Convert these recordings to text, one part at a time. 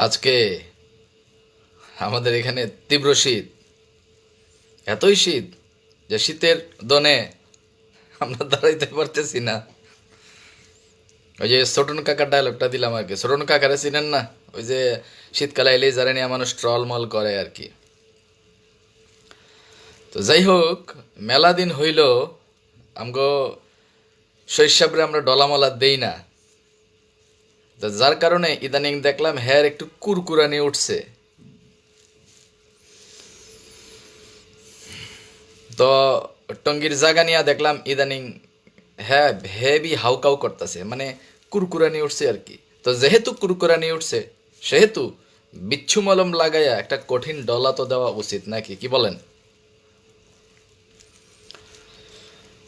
আজকে আমাদের এখানে তীব্র শীত, এতই শীত যে শীতের দনে আমরা দাঁড়াইতে পারতেছি না। ওই যে ছোটন কাকার ডায়লগটা দিলাম আর কি। ছোটন কাকারে চিনেন না? ওই যে শীতকালে এলেই যারা নিয়ে মানুষ ট্রলমল করে আর কি। তো যাই হোক, মেলা দিন হইল আমগো শৈশবরে আমরা ডলামলা দেই না। তো যার কারণে ইদানিং দেখলাম হ্যার একটু কুরকুরানি উঠছে। তো টঙ্গীর জায়গা নিয়ে দেখলাম ইদানিং হ্যাঁ হেভি হাউকাউ করতেছে, মানে কুরকুরানি উঠছে আর কি। তো যেহেতু কুরকুরানি উঠছে সেহেতু বিচ্ছু মলম লাগাইয়া একটা কঠিন ডলা তো দেওয়া উচিত নাকি, কি বলেন?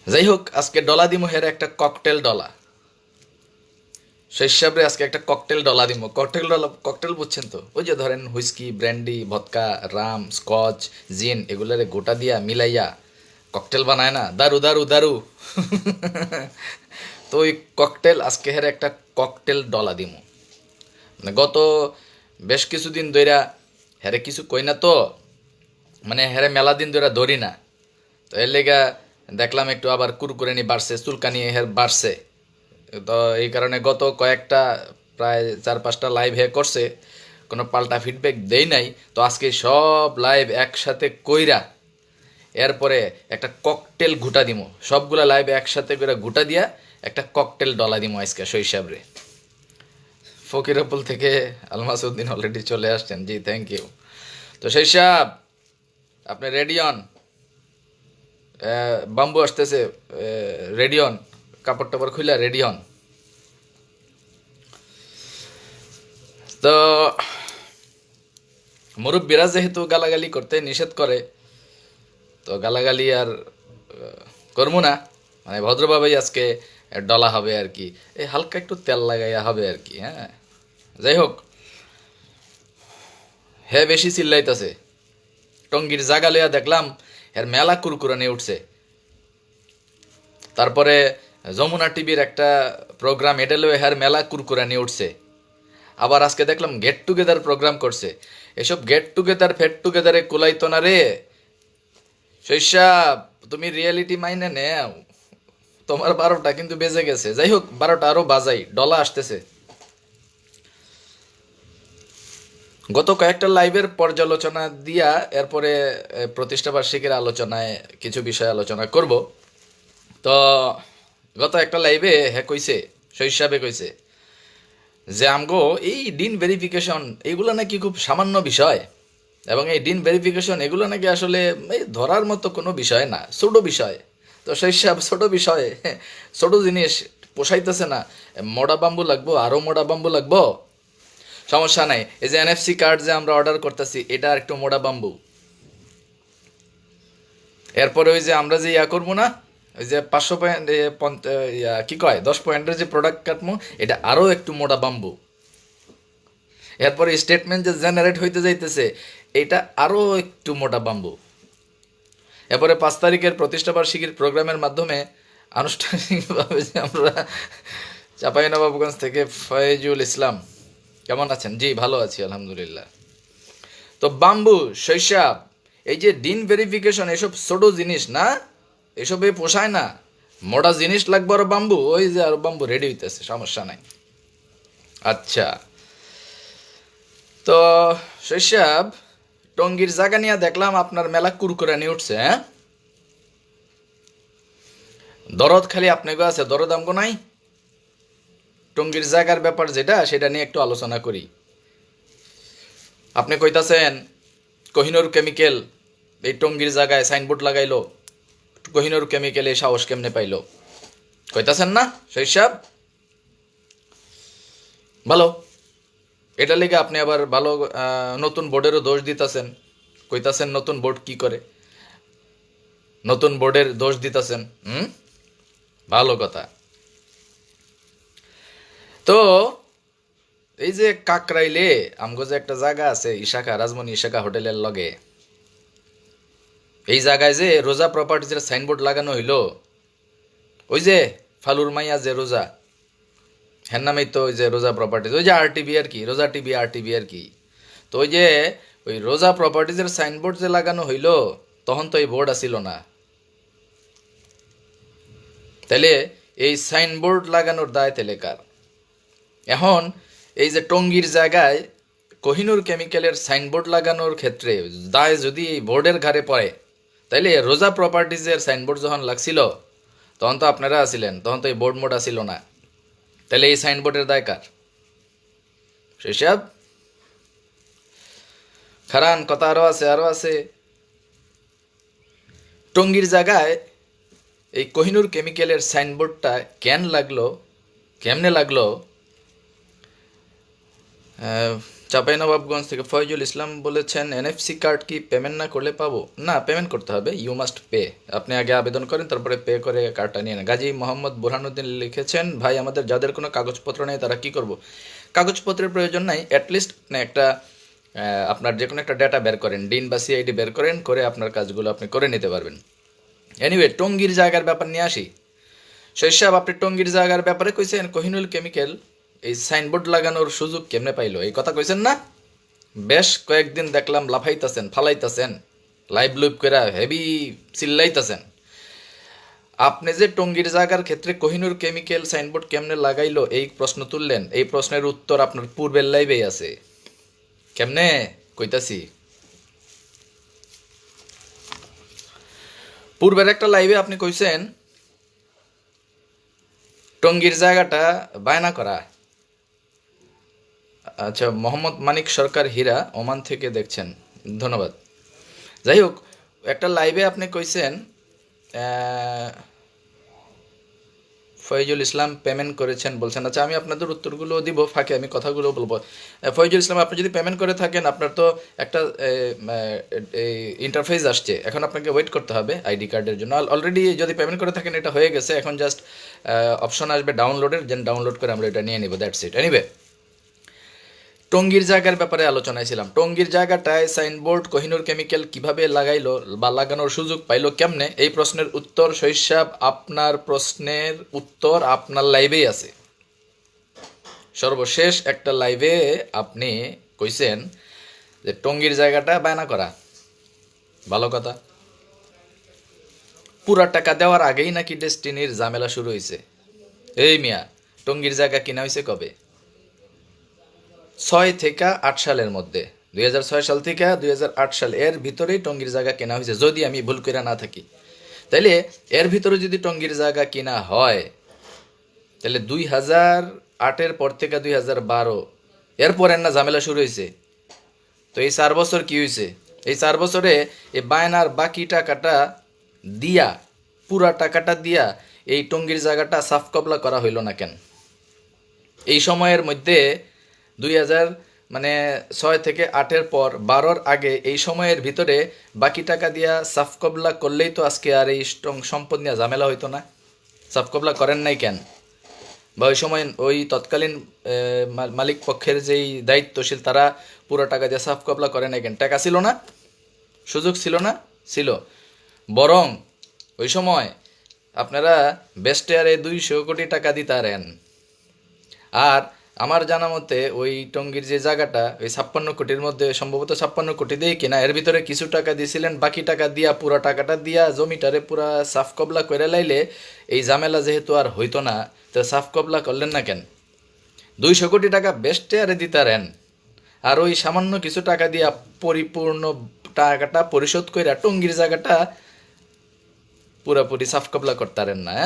যাই হোক, আজকে ডলা দিমু হের একটা ককটেল ডলা। সেই হিসাবে আজকে একটা ককটেল ডলা দিমু। ককটেল ডলা, ককটেল বুঝছেন তো? ওই যে ধরেন whisky, brandy, vodka, Ram, Scotch, জিন এগুলারে গোটা দিয়া মিলাইয়া ককটেল বানায় না, দারু দারু দারু। তো ওই ককটেল আজকে হের একটা ককটেল ডলা দিমু। মানে গত বেশ কিছুদিন ধইরা হেরে কিছু কই না তো, মানে হেরে মেলা দিন ধরে ধরি না। তো এর লেগা দেখলাম একটু আবার কুরকুরানি বাড়ছে, চুলকানি হের বাড়ছে। তো এই কারণে গত কয়েকটা প্রায় 4-5টা লাইভ হে করছে, কোনো পাল্টা ফিডব্যাক দেই নাই। তো আজকে সব লাইভ একসাথে কইরা এরপরে একটা ককটেল ঘুটা দিমু। সবগুলা লাইভ একসাথে করে ঘুটা দিয়া একটা ককটেল ডলা দিমু আজকে শৈশাবরে। ফকিরাপুল থেকে আলমাসউদ্দিন অলরেডি চলে আসছেন, জি থ্যাংক ইউ। তো শৈশাব, আপনি রেডি অন। বাম্বু আসতেছে, রেডি অন। কাপড় টাপড় খুলে রেডি অন। তো মুরব্বীরা যেহেতু গালাগালি করতে নিষেধ করে, তো গালাগালি আর করবো না, মানে ভদ্রভাবেই আজকে ডলা হবে আর কি। এই হালকা একটু তেল লাগাইয়া হবে আর কি। হ্যাঁ, যাই হোক, হে বেশি চিল্লাইতেছে। টঙ্গীর জাগা লইয়া দেখলাম এর মেলা কুরকুরানি উঠছে। তারপরে যমুনা টিভির একটা প্রোগ্রাম, এটা লইয়া হের মেলা কুরকুরানি উঠছে। আবার আজকে দেখলাম গেট টুগেদার প্রোগ্রাম করছে। এসব গেট টুগেদার ফেট টুগেদারে কুলাইতো না রে। শৈশব, তুমি রিয়েলিটি মাইনে নেও। তোমার 12টা কিন্তু বেজে গেছে। যাই হোক, 12টা আরো বাজাই, ডলা আসতেছে। গত কয়েকটা লাইভের পর্যালোচনা দিয়া এরপরে প্রতিষ্ঠা বার্ষিকীর আলোচনায় কিছু বিষয় আলোচনা করব। তো গত একটা লাইভে হ্যাঁ কইছে, শৈশবে কইছে যে আমগো এই ডিন ভেরিফিকেশন এগুলো নাকি খুব সামান্য বিষয়, এবং এই ডিন ভেরিফিকেশন এগুলো নাকি আসলে এই ধরার মতো কোনো বিষয় না, ছোট বিষয়। তো সেই সব ছোট বিষয়ে ছোট জিনিস পোষাইতেছে না, মোটা বাম্বু লাগবো, আরও মোটা বাম্বু লাগবো। সমস্যা নাই, এই যে এনএফসি কার্ড যে আমরা অর্ডার করতেছি এটা আর একটু মোটা বাম্বু। এরপরে ওই যে আমরা যে ইয়া করবো না, ওই যে 500 পয়েন্ট কি কয় 10 পয়েন্টের যে প্রোডাক্ট কাটবো, এটা আরও একটু মোটা বাম্বু। এরপরে স্টেটমেন্ট যে জেনারেট হইতে যাইতেছে, এটা আরও একটু মোটা বাম্বু। এরপরে 5 তারিখের প্রতিষ্ঠাবার্ষিকীর প্রোগ্রামের মাধ্যমে আনুষ্ঠানিকভাবে যে আমরা চাঁপাইনবাবগঞ্জ থেকে ফয়েজুল ইসলাম, কেমন আছেন? জি ভালো আছি আলহামদুলিল্লাহ। তো বাম্বু, শৈশব, এই যে ডিন ভেরিফিকেশন এসব ছোট জিনিস না, এসবে পোষায় না। মোটা জিনিস লাগবে আরো বাম্বু, ওই যে আরো বাম্বু রেডি হইতেছে, সমস্যা নাই। আচ্ছা, তো শৈশব, টঙ্গীর জায়গা নিয়ে দেখলাম আপনার মেলা কুরকুরানি উঠছে। হ্যাঁ, দরদ খালি আপনাকে আছে, দরদ আমগো নাই। টঙ্গীর জায়গার ব্যাপার যেটা, সেটা নিয়ে একটু আলোচনা করি। আপনি কইতাছেন কোহিনুর কেমিক্যাল এই টঙ্গীর জায়গায় সাইনবোর্ড লাগাইলো, কোহিনুর কেমিক্যাল এই সাহস কেমনে পাইলো, কইতাছেন না শৈশব? ভালো, এটা লেগে আপনি আবার ভালো নতুন বোর্ডেরও দোষ দিতেছেন। কইতাছেন নতুন বোর্ড কি করে, নতুন বোর্ডের দোষ দিতেছেন। ভালো কথা। তো এই যে কাকরাইলে আমগো যে একটা জায়গা আছে, ইশাখা, রাজমণি ইশাখা হোটেলের লগে, এই জায়গায় যে রোজা প্রপার্টিজের সাইনবোর্ড লাগানো হইলো, ওই যে ফালুর মাইয়া যে রোজা, হ্যার নামেই তো ওই যে রোজা প্রপার্টিজ, ওই যে আরটিবি আর কি, রোজা টিভি আরটিবি আর কি। তো ওই যে ওই রোজা প্রপার্টিজের সাইনবোর্ড যে লাগানো হইলো, তখন তো এই বোর্ড আসিল না। তাহলে এই সাইনবোর্ড লাগানোর দায় তাহলে কার? এখন এই যে টঙ্গীর জায়গায় কোহিনুর কেমিক্যালের সাইনবোর্ড লাগানোর ক্ষেত্রে দায় যদি এই বোর্ডের ঘাড়ে পড়ে, তাইলে রোজা প্রপার্টিজের সাইনবোর্ড যখন লাগছিল তখন তো আপনারা আসিলেন, তখন তো এই বোর্ড মোড আসিল না। তাহলে এই সাইনবোর্ডের দায় কার? সেসব খারান কথা আরও আছে, আরও আছে। টঙ্গীর জায়গায় এই কোহিনুর কেমিক্যালের সাইনবোর্ডটা কেমনে লাগলো? চাঁপাইনবাবগঞ্জ থেকে ফয়জুল ইসলাম বলেছেন, এনএফসি কার্ড কি পেমেন্ট না করলে পাবো? না, পেমেন্ট করতে হবে, ইউ মাস্ট পে। আপনি আগে আবেদন করেন, তারপরে পে করে কার্ডটা নিয়ে নেন। গাজী মোহাম্মদ বুরহানুদ্দিন লিখেছেন, ভাই আমাদের যাদের কোনো কাগজপত্র নেই তারা কি করব? কাগজপত্রের প্রয়োজন নাই, অ্যাটলিস্ট একটা আপনার যে কোনো একটা ডেটা বের করেন, ডিন বা সিআইডি বের করেন, করে আপনার কাজগুলো আপনি করে নিতে পারবেন। এনিওয়ে, টঙ্গীর জায়গার ব্যাপার নিয়ে আসি। শৈশব, আপনি টঙ্গীর জায়গার ব্যাপারে কইছেন কোহিনুল কেমিক্যাল এই সাইনবোর্ড লাগানোর সুযোগ কেমনে পাইলো, এই কথা কইছেন না? বেশ কয়েকদিন দেখলাম লাফাইতাছেন, ফালাইতাছেন, লাইভ লুইভ করে হেভি চিল্লাইতাছেন। আপনি যে টঙ্গীর জায়গার ক্ষেত্রে কোহিনুর কেমিক্যাল সাইনবোর্ড কেমনে লাগাইলো এই প্রশ্ন তুললেন, এই প্রশ্নের উত্তর আপনার পূর্বের লাইভেই আছে। কেমনে কইতাছি, পূর্বের একটা লাইভে আপনি কইছেন টঙ্গীর জায়গাটা বায়না করা। আচ্ছা, মোহাম্মদ মানিক সরকার হীরা ওমান থেকে দেখছেন, ধন্যবাদ। যাই হোক, একটা লাইভে আপনি কইছেন ফয়জুল ইসলাম পেমেন্ট করেছেন বলছেন। আচ্ছা, আমি আপনাদের উত্তরগুলো দিব, ফাঁকে আমি কথাগুলো বলবো। ফয়জুল ইসলাম, আপনি যদি পেমেন্ট করে থাকেন, আপনার তো একটা ইন্টারফেস আসছে, এখন আপনাকে ওয়েট করতে হবে আইডি কার্ডের জন্য। অলরেডি যদি পেমেন্ট করে থাকেন এটা হয়ে গেছে, এখন জাস্ট অপশন আসবে ডাউনলোডের, দেন ডাউনলোড করে আমরা এটা নিয়ে নিব, দ্যাটস ইট। এনিওয়ে, টঙ্গীর জায়গার ব্যাপারে আলোচনায় ছিলাম। টঙ্গীর জায়গাটায় সাইনবোর্ড কোহিনুর কেমিক্যাল কিভাবে লাগাইলো বা লাগানোর সুযোগ পাইলো কেমনে, এই প্রশ্নের উত্তর শৈশব, আপনার প্রশ্নের উত্তর আপনার লাইভেই আছে। সর্বশেষ একটা লাইভে আপনি কইছেন যে টঙ্গীর জায়গাটা বায়না করা। ভালো কথা, পুরা টাকা দেওয়ার আগেই নাকি ডেস্টিনির ঝামেলা শুরু হয়েছে। এই মিয়া, টঙ্গীর জায়গা কিনা হয়েছে কবে? 6 থেকে 8 সালের মধ্যে, 2006 সাল থেকে 2008 সাল, এর ভিতরেই টঙ্গীর জায়গা কেনা হয়েছে, যদি আমি ভুল করে না থাকি। তাইলে এর ভিতরে যদি টঙ্গীর জায়গা কিনা হয়, তাহলে 2008-এর পর থেকে 2012 এরপরের না ঝামেলা শুরু হয়েছে। তো এই 4 বছর কি হয়েছে? এই 4 বছরে এই বায়নার বাকি টাকাটা দিয়া, পুরা টাকাটা দিয়া এই টঙ্গীর জায়গাটা সাফ কবলা করা হইল না কেন? এই সময়ের মধ্যে 2006 থেকে 8-এর পর 12-র আগে, এই সময়ের ভিতরে বাকি টাকা দিয়া সাফ কবলা করলেই তো আজকে আর এই সম্পদ নিয়ে ঝামেলা হইতো না। সাফ কবলা করেন নাই কেন? বা ওই সময় ওই তৎকালীন মালিক পক্ষের যেই দায়িত্বশীল, তারা পুরো টাকা দিয়ে সাফ কবলা করে নাই কেন? টাকা ছিল না? সুযোগ ছিল না? ছিল। বরং ওই সময় আপনারা বেস্টেয়ারে 200 কোটি টাকা দিতারেন। আর আমার জানা মতে ওই টঙ্গীর যে জায়গাটা, ওই 56 কোটির মধ্যে সম্ভবত 56 কোটি দিয়ে কিনা, এর ভিতরে কিছু টাকা দিয়েছিলেন, বাকি টাকা দিয়া, পুরা টাকাটা দিয়া জমিটারে পুরা সাফ কবলা করে লাইলে এই ঝামেলা যেহেতু আর হইতো না, তো সাফ কবলা করলেন না কেন? 200 কোটি টাকা বেস্টে আরে দিতারেন, আর ওই সামান্য কিছু টাকা দিয়া পরিপূর্ণ টাকাটা পরিশোধ করে টঙ্গীর জায়গাটা পুরাপুরি সাফ কবলা করতারেন না।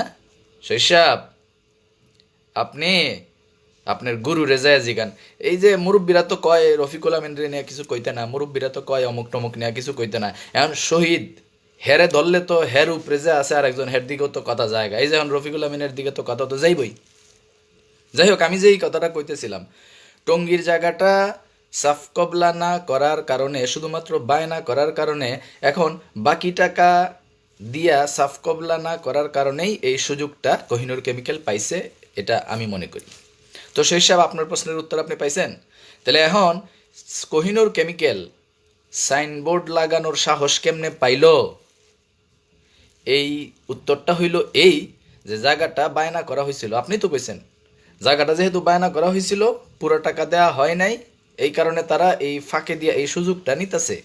শৈশব, আপনি আপনার গুরু রেজায় জিগান। এই যে মুরব্বীরা তো কয় রফিকুল আমিনরে নিয়ে কিছু কইতে না, মুরব্বীরা তো কয় অমুক টমুক নিয়ে কিছু কইতে না। এখন শহীদ হেরে ধরলে তো হের উপরে যে আছে আর একজন, হের দিকেও তো কথা জায়গা। এই যে এখন রফিকুল আমিনের দিকে তো কথা তো যাইবই। যাই হোক, আমি যে এই কথাটা কইতেছিলাম, টঙ্গীর জায়গাটা সাফ কবলা না করার কারণে, শুধুমাত্র বায়না করার কারণে, এখন বাকি টাকা দিয়া সাফ কবলা না করার কারণেই এই সুযোগটা কোহিনুর কেমিক্যাল পাইছে, এটা আমি মনে করি। তো সেই হিসাবে আপনার প্রশ্নের উত্তর আপনি পাইছেন। তাহলে এখন কোহিনুর কেমিক্যাল সাইনবোর্ড লাগানোর সাহস কেমনে পাইল? এই উত্তরটা হইল এই যে জায়গাটা বায়না করা হয়েছিল। আপনি তো কইছেন জায়গাটা যেহেতু বায়না করা হয়েছিল, পুরো টাকা দেওয়া হয় নাই, এই কারণে তারা এই ফাঁকে দিয়ে এই সুযোগটা নিতেছে।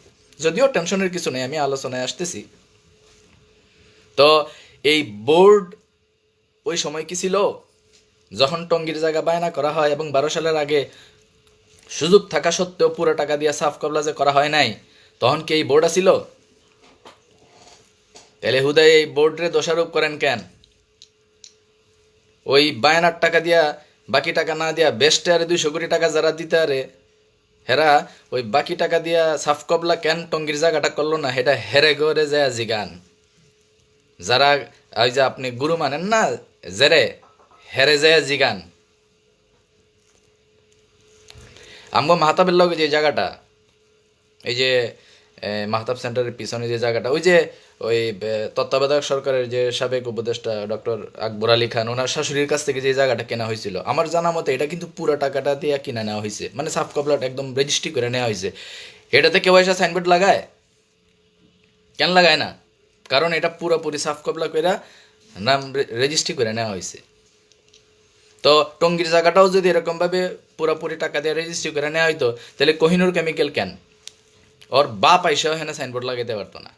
যদিও টেনশনের কিছু নেই, আমি আলোচনায় আসতেছি। তো এই বোর্ড ওই সময় কি ছিল, যখন টঙ্গীর জায়গা বায়না করা হয় এবং 12 সালের আগে সুযোগ থাকা সত্ত্বেও পুরো টাকা দিয়ে সাফ কবলা যে করা হয় নাই, তখন কি এই বোর্ড আছিল? তাহলে হুদাই এই বোর্ডরে দোষারোপ করেন কেন? ওই বায়নার টাকা দিয়া, বাকি টাকা না দিয়া বেস্টে আরে 200 কোটি টাকা যারা দিতে আরে, হেরা ওই বাকি টাকা দিয়া সাফ কবলা কেন টঙ্গীর জায়গাটা করলো না, হেটা হেরে গড়ে যায় জিগান। যারা ওই যে আপনি গুরু মানেন না, জেরে হেরে যায় জিগান। আমগো মাহতাবের লগে যে জায়গাটা, এই যে মাহতাব সেন্টারের পিছনে যে জায়গাটা, ওই যে ওই তত্ত্বাবধায়ক সরকারের যে সাবেক উপদেষ্টা ডক্টর আকবর আলী খান, ওনার শাশুড়ির কাছ থেকে যে জায়গাটা কেনা হয়েছিল, আমার জানা মতে এটা কিন্তু পুরো টাকাটা দিয়ে কিনে নেওয়া হয়েছে, মানে সাফ কবলাটা একদম রেজিস্ট্রি করে নেওয়া হয়েছে। এটাতে কেউ এসে সাইনবোর্ড লাগায়? কেন লাগায় না? কারণ এটা পুরোপুরি সাফ কবলা করে নাম রেজিস্ট্রি করে নেওয়া হয়েছে। তো টঙ্গীর জায়গাটাও যদি এরকমভাবে পুরোপুরি টাকা দিয়ে রেজিস্ট্রি করে নেওয়া হইতো, তাহলে কোহিনুর কেমিক্যাল কেন ওর বাপ আইসাও হেনে সাইনবোর্ড লাগাইতে পারতো না?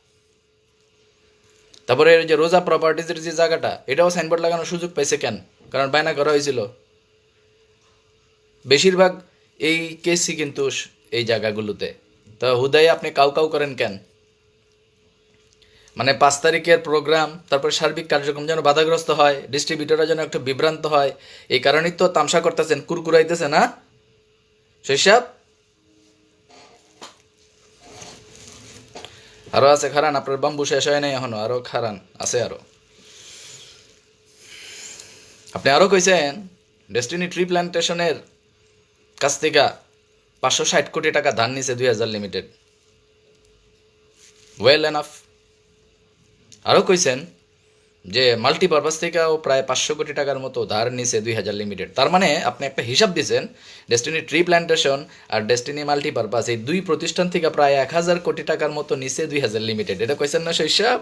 তারপরে যে রোজা প্রপার্টিজের যে জায়গাটা, এটাও সাইনবোর্ড লাগানোর সুযোগ পাইছে কেন? কারণ বায়না করা হয়েছিল। বেশিরভাগ এই কেসই কিন্তু এই জায়গাগুলোতে। তো হুদাই আপনি কাউ কাউ করেন কেন? মানে 5 তারিখের প্রোগ্রাম, তারপর সার্বিক কার্যক্রম যেন বাধাগ্রস্ত হয়, ডিস্ট্রিবিউটররা যেন একটু বিভ্রান্ত হয়, এই কারণেই তো তামসা করতেছেন, কুরকুরাইতেছে না শৈশব? আরো আছে খারান, আপনার বাম্বু শেষ হয় নাই এখনো, আরো খারান আছে আরো। আপনি আরো কইছেন ডেস্টিনি ট্রি প্ল্যান্টেশনের কাছ থেকে 560 কোটি টাকা ধার নিছে 2000 লিমিটেড। Well enough. আরও কইছেন যে মাল্টিপারপাস থেকেও প্রায় 500 কোটি টাকার মতো ধার নিছে 2000 লিমিটেড। তার মানে আপনি একটা হিসাব দিয়েছেন, ডেস্টিনি ট্রি প্ল্যান্টেশন আর ডেস্টিনি মাল্টিপারপাস এই দুই প্রতিষ্ঠান থেকে প্রায় 1000 কোটি টাকার মতো নিছে 2000 লিমিটেড। এটা কইছেন না সেই হিসাব?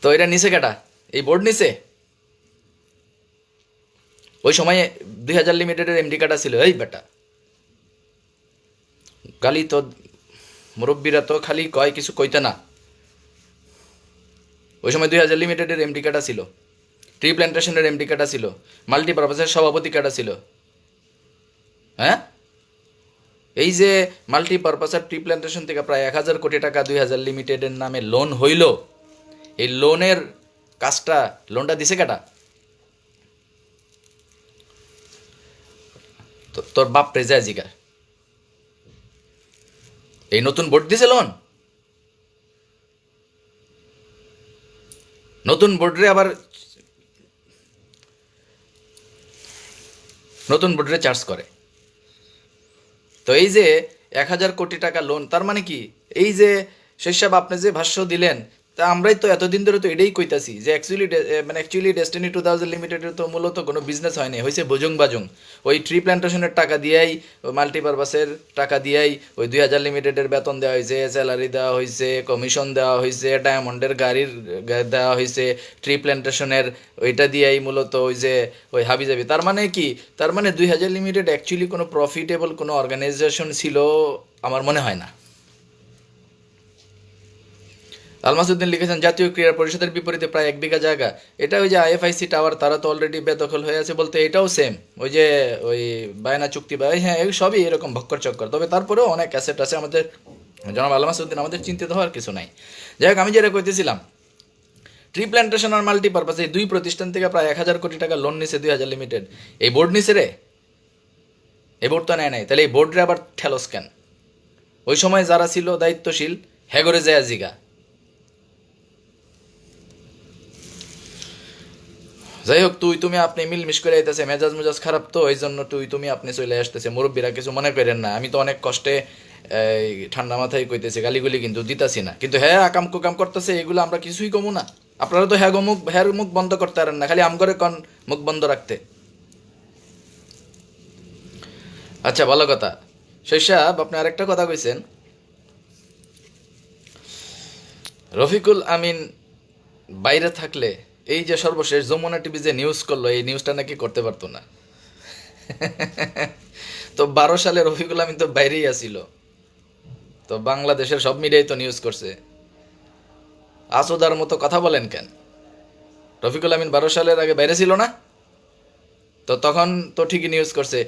তো এটা নিছে কেটা? এই বোর্ড নিছে? ওই সময়ে 2000 লিমিটেডের এমডি কাটা ছিল এই বেটা। গালি তো মুরব্বীরা তো খালি কয়, কিছু কইতে না। ওই সময় 2000 লিমিটেডের এমডি কাটা ছিল, ট্রি প্ল্যান্টেশনের এমডি কাটা ছিল, মাল্টিপারপাসের সভাপতি কাটা ছিল। হ্যাঁ, এই যে মাল্টিপারপাস আর ট্রি প্ল্যান্টেশন থেকে প্রায় 1000 কোটি টাকা 2000 লিমিটেডের নামে লোন হইল, এই লোনের কাজটা, লোনটা দিছে কাটা? তোর বাপ রেজা জিগা এই নতুন বোর্ড দিছে লোন? নতুন বোর্ডরে আবার নতুন বোর্ডরে চার্জ করে। তো এই যে 1000 কোটি টাকা লোন, তার মানে কি? এই যে শেষব আপনি যে ভাষ্য দিলেন, তা আমরাই তো এতদিন ধরে তো এটাই কইতাছি যে অ্যাকচুয়ালি ডেস্টিনি 2000 লিমিটেডের তো মূলত কোনো বিজনেস হয়নি, হয়েছে বজুং বাজুং। ওই ট্রি প্ল্যান্টেশনের টাকা দিয়েই, ওই মাল্টিপারপাসের টাকা দিয়েই ওই 2000 লিমিটেডের বেতন দেওয়া হয়েছে, স্যালারি দেওয়া হয়েছে, কমিশন দেওয়া হয়েছে, ডায়মন্ডের গাড়ির দেওয়া হয়েছে, ট্রি প্ল্যান্টেশনের ওইটা দিয়েই মূলত ওই যে ওই হাবিজাবি। তার মানে কি? তার মানে 2000 লিমিটেড অ্যাকচুয়ালি কোনো প্রফিটেবল কোনো অর্গানাইজেশন ছিল আমার মনে হয় না। আলমাসুদ্দিন লিখেছেন জাতীয় ক্রীড়া পরিষদের বিপরীতে প্রায় 1 বিঘা জায়গা, এটা ওই যে আইএফআইসি টাওয়ার, তারা তো অলরেডি বেদখল হয়ে আছে, বলতে এটাও সেম ওই যে ওই বায়না চুক্তি বা হ্যাঁ, এই সবই এরকম ভক্কর চক্কর। তবে তারপরেও অনেক অ্যাসেট আছে আমাদের জনাব আলমাসুদ্দিন, আমাদের চিন্তিত হওয়ার কিছু নাই। যাই হোক, আমি যেটা কইতেছিলাম, ট্রি প্ল্যান্টেশন আর মাল্টিপারপাস এই দুই প্রতিষ্ঠান থেকে প্রায় 1000 কোটি টাকা লোন নিছে 2000 লিমিটেড। এই বোর্ড নিছে রে? এই বোর্ড তো নেয় নাই, তাহলে এই বোর্ডরে আবার ঠেলস কেন? ওই সময় যারা ছিল দায়িত্বশীল, হ্যাগরে যায় জিগা। যাই হোক, তুমি আপনি মিলমিশ করে আইতেছে, মেজাজ মেজাজ খারাপ তো এই জন্য তুমি আপনি চলে আসতেছে। মুরব্বীরা কিছু মনে করেন না, আমি তো অনেক কষ্টে এই ঠান্ডা মাথায় কইতেছি, গালিগুলি কিন্তু দিতাছি না। কিন্তু হ্যাঁ, আকাম কুকাম করতেছে, এগুলো আমরা কিছুই কমু না। আপনারা তো হ্যার মুখ বন্ধ করতে পারেন না, খালি আমগরে কন মুখ বন্ধ রাখতে। আচ্ছা, ভালো কথা। শৈশব, আপনি আরেকটা কথা কইছেন, রফিকুল আমিন বাইরে থাকলে এই যে সর্বশেষ যমুনা টিভি যে নিউজ করলো, এই নিউজটা নাকি করতে পারতো না। তো 12 সালে রফিকুল আমিন তো বাইরেই আসিল, তো বাংলাদেশের সব মিডিয়াই তো নিউজ করছে। আসোদার মতো কথা বলেন কেন? রফিকুল আমিন 12 সালের আগে বাইরে ছিল না? তো তখন তো ঠিকই নিউজ করছে।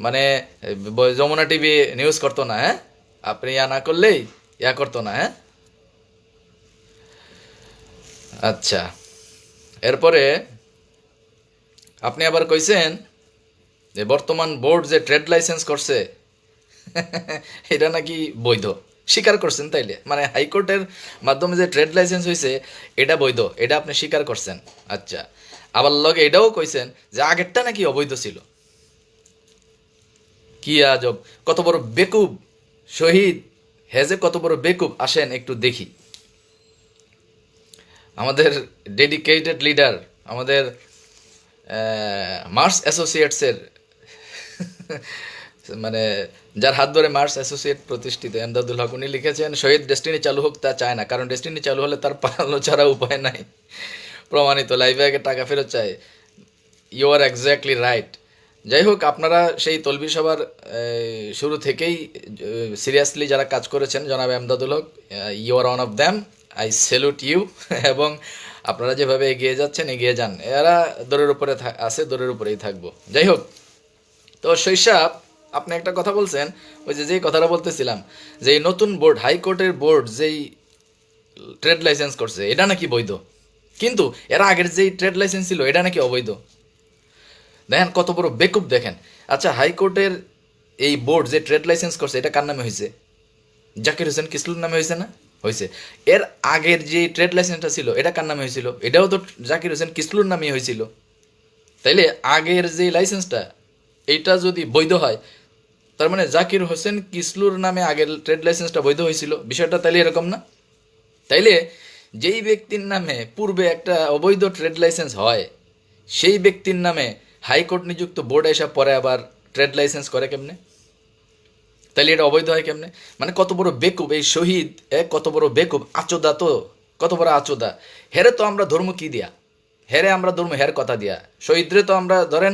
মানে যমুনা টিভি নিউজ করতো না, হ্যাঁ? আপনি ইয়া না করলেই ইয়া করতো না, হ্যাঁ? আচ্ছা, এরপরে আপনি আবার কইছেন যে বর্তমান বোর্ড যে ট্রেড লাইসেন্স করছে এটা নাকি বৈধ। স্বীকার করছেন তাইলে, মানে হাইকোর্টের মাধ্যমে যে ট্রেড লাইসেন্স হয়েছে এটা বৈধ, এটা আপনি স্বীকার করছেন। আচ্ছা, আবার লগে এটাও কইছেন যে আগেরটা নাকি অবৈধ ছিল। কি আজব, কত বড় বেকুব শহীদ হেজে, কত বড় বেকুব। আসেন একটু দেখি আমাদের ডেডিকেটেড লিডার, আমাদের মার্স অ্যাসোসিয়েটসের মানে যার হাত ধরে মার্স অ্যাসোসিয়েট প্রতিষ্ঠিত এমদাদুল হক, উনি লিখেছেন শহীদ ডেস্টিনি চালু হোক তা চায় না, কারণ ডেস্টিনি চালু হলে তার পালানো ছাড়া উপায় নাই। প্রমাণিত, লাইভে আগে টাকা ফেরত চায়। You are exactly right. যাই হোক, আপনারা সেই তলবি সভার শুরু থেকেই সিরিয়াসলি যারা কাজ করেছেন, জনাব Emdadul Haque, you are one of them, I salute you. এবং আপনারা যেভাবে এগিয়ে যাচ্ছেন, এগিয়ে যান। এরা দৌড়ের উপরে আছে, দৌড়ের উপরেই থাকবো। যাই হোক, তো শৈশব আপনি একটা কথা বলছেন, ওই যে যেই কথাটা বলতেছিলাম, যে এই নতুন বোর্ড, হাইকোর্টের বোর্ড যেই ট্রেড লাইসেন্স করছে এটা নাকি বৈধ, কিন্তু এর আগের যেই ট্রেড লাইসেন্স ছিল এটা নাকি অবৈধ। দেখেন কত বড় বেকুব, দেখেন। আচ্ছা, হাইকোর্টের এই বোর্ড যে ট্রেড লাইসেন্স করছে এটা কার নামে হয়েছে? জাকির হোসেন কিসলুর নামে হয়েছে না? হয়েছে। এর আগের যে ট্রেড লাইসেন্সটা ছিল এটা কার নামে হয়েছিল? এটাও তো জাকির হোসেন কিসলুর নামে হয়েছিল। তাইলে আগের যে লাইসেন্সটা এইটা যদি বৈধ হয়, তার মানে জাকির হোসেন কিসলুর নামে আগের ট্রেড লাইসেন্সটা বৈধ হয়েছিল। বিষয়টা তাইলে এরকম না? তাইলে যেই ব্যক্তির নামে পূর্বে একটা অবৈধ ট্রেড লাইসেন্স হয়, সেই ব্যক্তির নামে হাইকোর্ট নিযুক্ত বোর্ড এসে পরে আবার ট্রেড লাইসেন্স করে কেমনে? তাইলে এটা অবৈধ হয় কেমনে? মানে কত বড় বেকুব এই শহীদ, কত বড় বেকুব, আচোদা। তো কত বড় আচোদা। হেরে তো আমরা ধর্ম কি দিয়া, হেরে আমরা ধর্ম হের কথা দিয়া, শহীদরে তো আমরা ধরেন।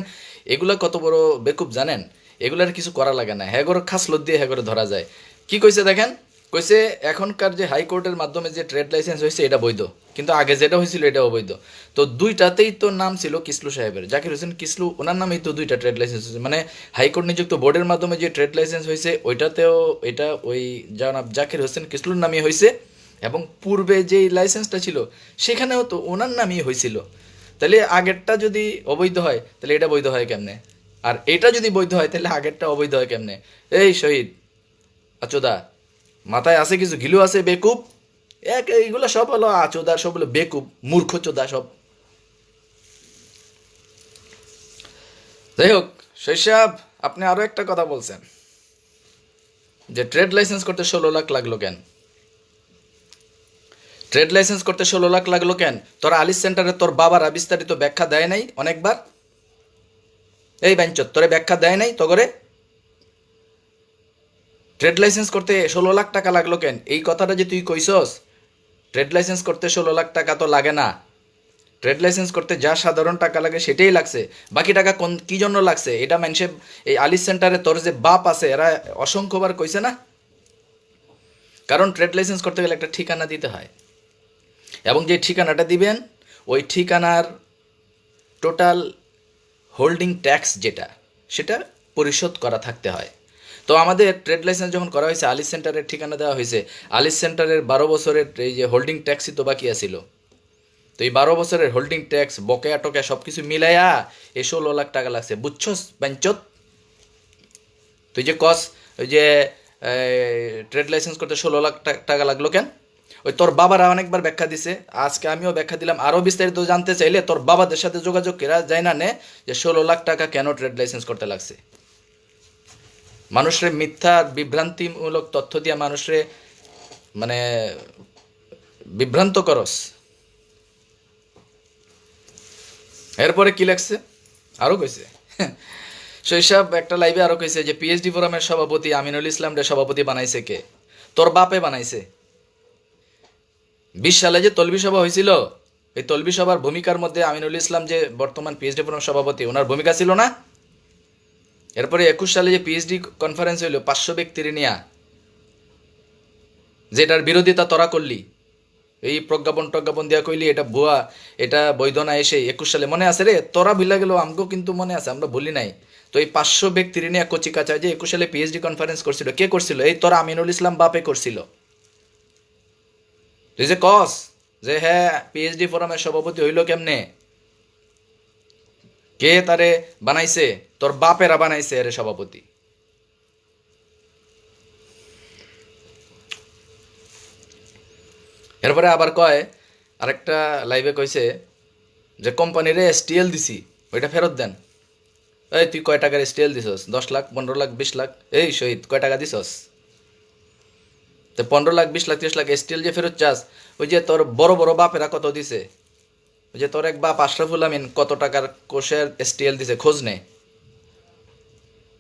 এগুলা কত বড় বেকুব জানেন? এগুলার কিছু করা লাগে না, হ্যাঁ করে খাসলত দিয়ে হ্যাঁ করে ধরা যায়। কি কইছে দেখেন, কইছে এখনকার যে হাইকোর্টের মাধ্যমে যে ট্রেড লাইসেন্স হয়েছে এটা বৈধ, কিন্তু আগে যেটা হয়েছিল এটা অবৈধ। তো দুইটাতেই তো নাম ছিল কিসলু সাহেবের, জাকির হোসেন কিসলু, ওনার নামেই তো দুইটা ট্রেড লাইসেন্স হয়েছে। মানে হাইকোর্ট নিযুক্ত বোর্ডের মাধ্যমে যে ট্রেড লাইসেন্স হয়েছে ওইটাতেও এটা ওই জনাব জাকির হোসেন কিসলুর নামে হয়েছে, এবং পূর্বে যেই লাইসেন্সটা ছিল সেখানেও তো ওনার নামই হয়েছিল। তাহলে আগেরটা যদি অবৈধ হয় তাহলে এটা বৈধ হয় কেমনে? আর এটা যদি বৈধ হয় তাহলে আগেরটা অবৈধ হয় কেমনে? এই শহীদ আচোদা, মাথায় আছে কিছু ঘিলু আছে, বেকুব। এইগুলো সব হলো আচোদা, সব হলো বেকুব, মূর্খ চোদা সব। যাই হোক, শৈশব আপনি আরো একটা কথা বলছেন যে ট্রেড লাইসেন্স করতে 16 লাখ লাগলো কেন? ট্রেড লাইসেন্স করতে 16 লাখ লাগলো কেন? তোর আলিস সেন্টারে তোর বাবারা বিস্তারিত ব্যাখ্যা দেয় নাই অনেকবার? এই বাঞ্চত তোরে ব্যাখ্যা দেয় নাই তো করে? ট্রেড লাইসেন্স করতে 16 লাখ টাকা লাগলো কেন? এই কথাটা যে তুই কইসস, ট্রেড লাইসেন্স করতে 16 লাখ টাকা তো লাগে না। ট্রেড লাইসেন্স করতে যা সাধারণ টাকা লাগে সেটাই লাগছে। বাকি টাকা কোন কি জন্য লাগছে এটা মানুষে, এই আলিস সেন্টারে তোর যে বাপ আছে এরা অসংখ্যবার কইছে না। কারণ ট্রেড লাইসেন্স করতে গেলে একটা ঠিকানা দিতে হয়, এবং যে ঠিকানাটা দিবেন ওই ঠিকানার টোটাল হোল্ডিং ট্যাক্স যেটা, সেটা পরিশোধ করা থাকতে হয়। তো আমাদের ট্রেড লাইসেন্স যখন করা হয়েছে, আলিস সেন্টারের ঠিকানা দেওয়া হয়েছে, আলিস সেন্টারের 12 বছরের এই যে হোল্ডিং ট্যাক্সই তো বাকি আছিল। তো এই 12 বছরের হোল্ডিং ট্যাক্স বকেয়া টকেয়া সব কিছু মিলাইয়া এই 16 লাখ টাকা লাগছে। বুঝছস বাঞ্চত? তুই যে কস ওই যে ট্রেড লাইসেন্স করতে 16 লাখ টাকা লাগলো কেন, ওই তোর বাবারা অনেকবার ব্যাখ্যা দিছে, আজকে আমিও ব্যাখ্যা দিলাম। আরও বিস্তারিত জানতে চাইলে তোর বাবাদের সাথে যোগাযোগ করা যায় না নে যে 16 লাখ টাকা কেন ট্রেড লাইসেন্স করতে লাগছে। মানুষের মিথ্যা বিভ্রান্তিমূলক তথ্য দিয়া মানুষের মানে বিভ্রান্ত করস। এরপরে কি লাগছে আরও কইছে শৈশব একটা লাইভে আরও কইছে যে পিএইচডি ফোরামের সভাপতি আমিনুল ইসলাম রে সভাপতি বানাইছে কে? তোর বাপে বানাইছে। 20 সালে যে তলবি সভা হয়েছিল, এই তলবি সভার ভূমিকার মধ্যে আমিনুল ইসলাম যে বর্তমান পিএইচডি ফোরাম সভাপতি, ওনার ভূমিকা ছিল না? এরপরে 21 সালে যে পিএইচডি কনফারেন্স হইল 500 ব্যক্তির নিয়া, যেটার বিরোধিতা তোরা করলি, এই প্রজ্ঞাপন দিয়া কইলি এটা ভুয়া, এটা বৈধ না, এসে 21 সালে মনে আছে রে, তোরা ভুলে গেল, আমগো কিন্তু মনে আছে, আমরা ভুলি নাই। তো এই 500 ব্যক্তির নিয়ে কচি কাঁচা যে 21 সালে পিএইচডি কনফারেন্স করছিল, কে করছিল? এই তোরা আমিনুল ইসলাম বাপে করছিল। তুই যে কস যে হ্যাঁ পিএইচডি ফোরামের সভাপতি হইল কেমনে, কে তারে বানাইছে? তোর বাপেরা বানাইছে এর সভাপতি। এরপরে আবার কয়, আরেকটা লাইভে কইছে যে কোম্পানিরে এসটিএল দিছি, ওইটা ফেরত দেন। এই তুই কয় টাকার এসটিএল দিছস? 10 লাখ, 15 লাখ, 20 লাখ? এই শহীদ, কয় টাকা দিছস? তো 15 লাখ, 20 লাখ, 30 লাখ এসটিএল যে ফেরত চাস, ওই যে তোর বড় বড় বাপেরা কত দিছে? ওই যে তোর এক বাপ আশরাফুল আমিন কত টাকার কোষের এসটিএল দিছে, খোঁজ নে।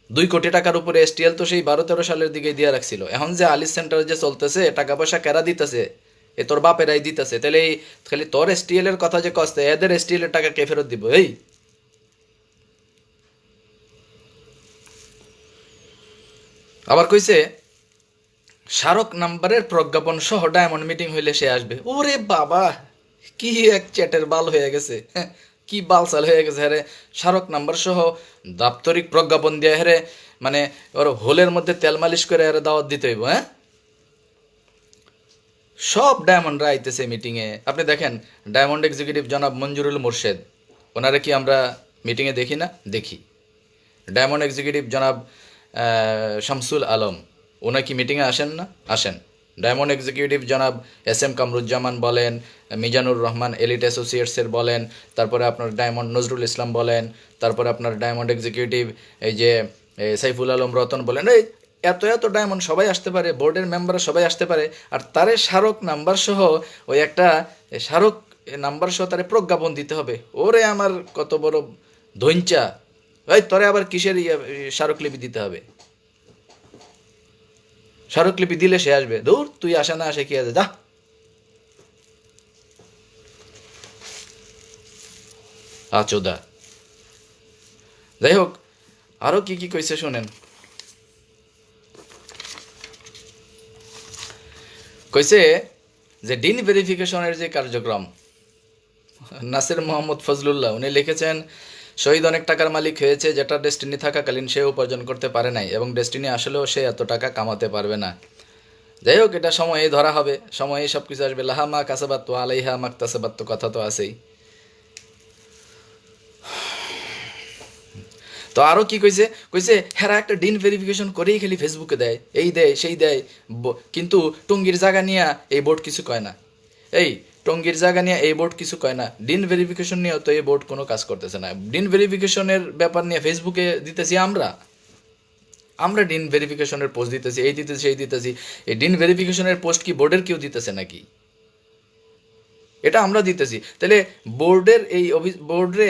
2 কোটি টাকার উপরে এসটিএল তো সেই 12-13 সালের দিকে দিয়ে রাখছিল। এখন যে আলিস সেন্টার যে চলতেছে, টাকা পয়সা কেরা দিতেছে? এ তোর বাপেরাই দিতেছে। তাহলে এই খালি তোর এসটিএল এর কথা যে কস্তে, এদের এসটিএল এর টাকা কে ফেরত দিব? এই আবার কইছে স্মারক নাম্বারের প্রজ্ঞাপন সহ ডায়মন্ড মিটিং হইলে সে আসবে। ওরে বাবা, কি এক চ্যাটের বাল হয়ে গেছে, কি বালসাল হয়ে গেছে। হ্যাঁ, স্মারক নাম্বার সহ দাপ্তরিক প্রজ্ঞাপন দিয়ে হ্যাঁ, মানে ওর হোলের মধ্যে তেল মালিশ করে হ্যাঁ দাওয়াত দিতে হইব। হ্যাঁ, সব ডায়মন্ডরা আইতেছে মিটিংয়ে। আপনি দেখেন ডায়মন্ড এক্সিকিউটিভ জনাব মঞ্জুরুল মোর্শেদ, ওনারা কি আমরা মিটিংয়ে দেখি না? দেখি। ডায়মন্ড এক্সিকিউটিভ জনাব শামসুল আলম, ওনা কি মিটিংয়ে আসেন না? আসেন। ডায়মন্ড এক্সিকিউটিভ জনাব এস এম কামরুজ্জামান বলেন, মিজানুর রহমান এলিট অ্যাসোসিয়েটসের বলেন, তারপরে আপনার ডায়মন্ড নজরুল ইসলাম বলেন, তারপরে আপনার ডায়মন্ড এক্সিকিউটিভ এই যে সাইফুল আলম রতন বলেন, এই এত এত ডায়মন্ড সবাই আসতে পারে, বোর্ডের মেম্বাররা সবাই আসতে পারে, আর তারে স্মারক নাম্বার সহ ওই একটা স্মারক নাম্বার সহ তারে প্রজ্ঞাপন দিতে হবে। ওরে আমার কত বড় ধৈঞ্চা! ওই তোরে আবার কিসের স্মারকলিপি দিতে হবে? স্মারকলিপি দিলে সে আসবে? দূর, তুই আসে না আসে কি আছে, যা। আচোদা। যাই হোক, আরো কি কি কইছে শোনেন। কইছে যে ডিন ভেরিফিকেশনের যে কার্যক্রম, নাসির মোহাম্মদ ফজলুল্লাহ উনি লিখেছেন, শহীদ অনেক টাকার মালিক হয়েছে, যেটা ডেস্টিনি থাকাকালীন সে উপার্জন করতে পারে নাই, এবং ডেস্টিনি আসলেও সে এত টাকা কামাতে পারবে না। যাই হোক, এটা সময়ে ধরা হবে, সময়ে সব কিছু আসবে। লাহা মা কাসাবাত আলাইহা মাকতাসাবাত, কথা তো আছেই। তো আরও কি কইছে? কইছে হেরা একটা ডিন ভেরিফিকেশন করেই খালি ফেসবুকে দেয়, এই দেয় সেই দেয়, কিন্তু টঙ্গীর জায়গা নিয়ে এই বোর্ড কিছু কয় না। এই টঙ্গীর জায়গা নিয়ে এই বোর্ড কিছু কয় না, ডিন ভেরিফিকেশন নিয়েও তো এই বোর্ড কোনো কাজ করতেছে না। ডিন ভেরিফিকেশনের ব্যাপার নিয়ে ফেসবুকে দিতেছি আমরা, আমরা ডিন ভেরিফিকেশনের পোস্ট দিতেছি, এই দিতেছি এই দিতেছি। এই ডিন ভেরিফিকেশনের পোস্ট কি বোর্ডের কেউ দিতেছে নাকি? এটা আমরা দিতেছি। তাহলে বোর্ডের এই বোর্ডে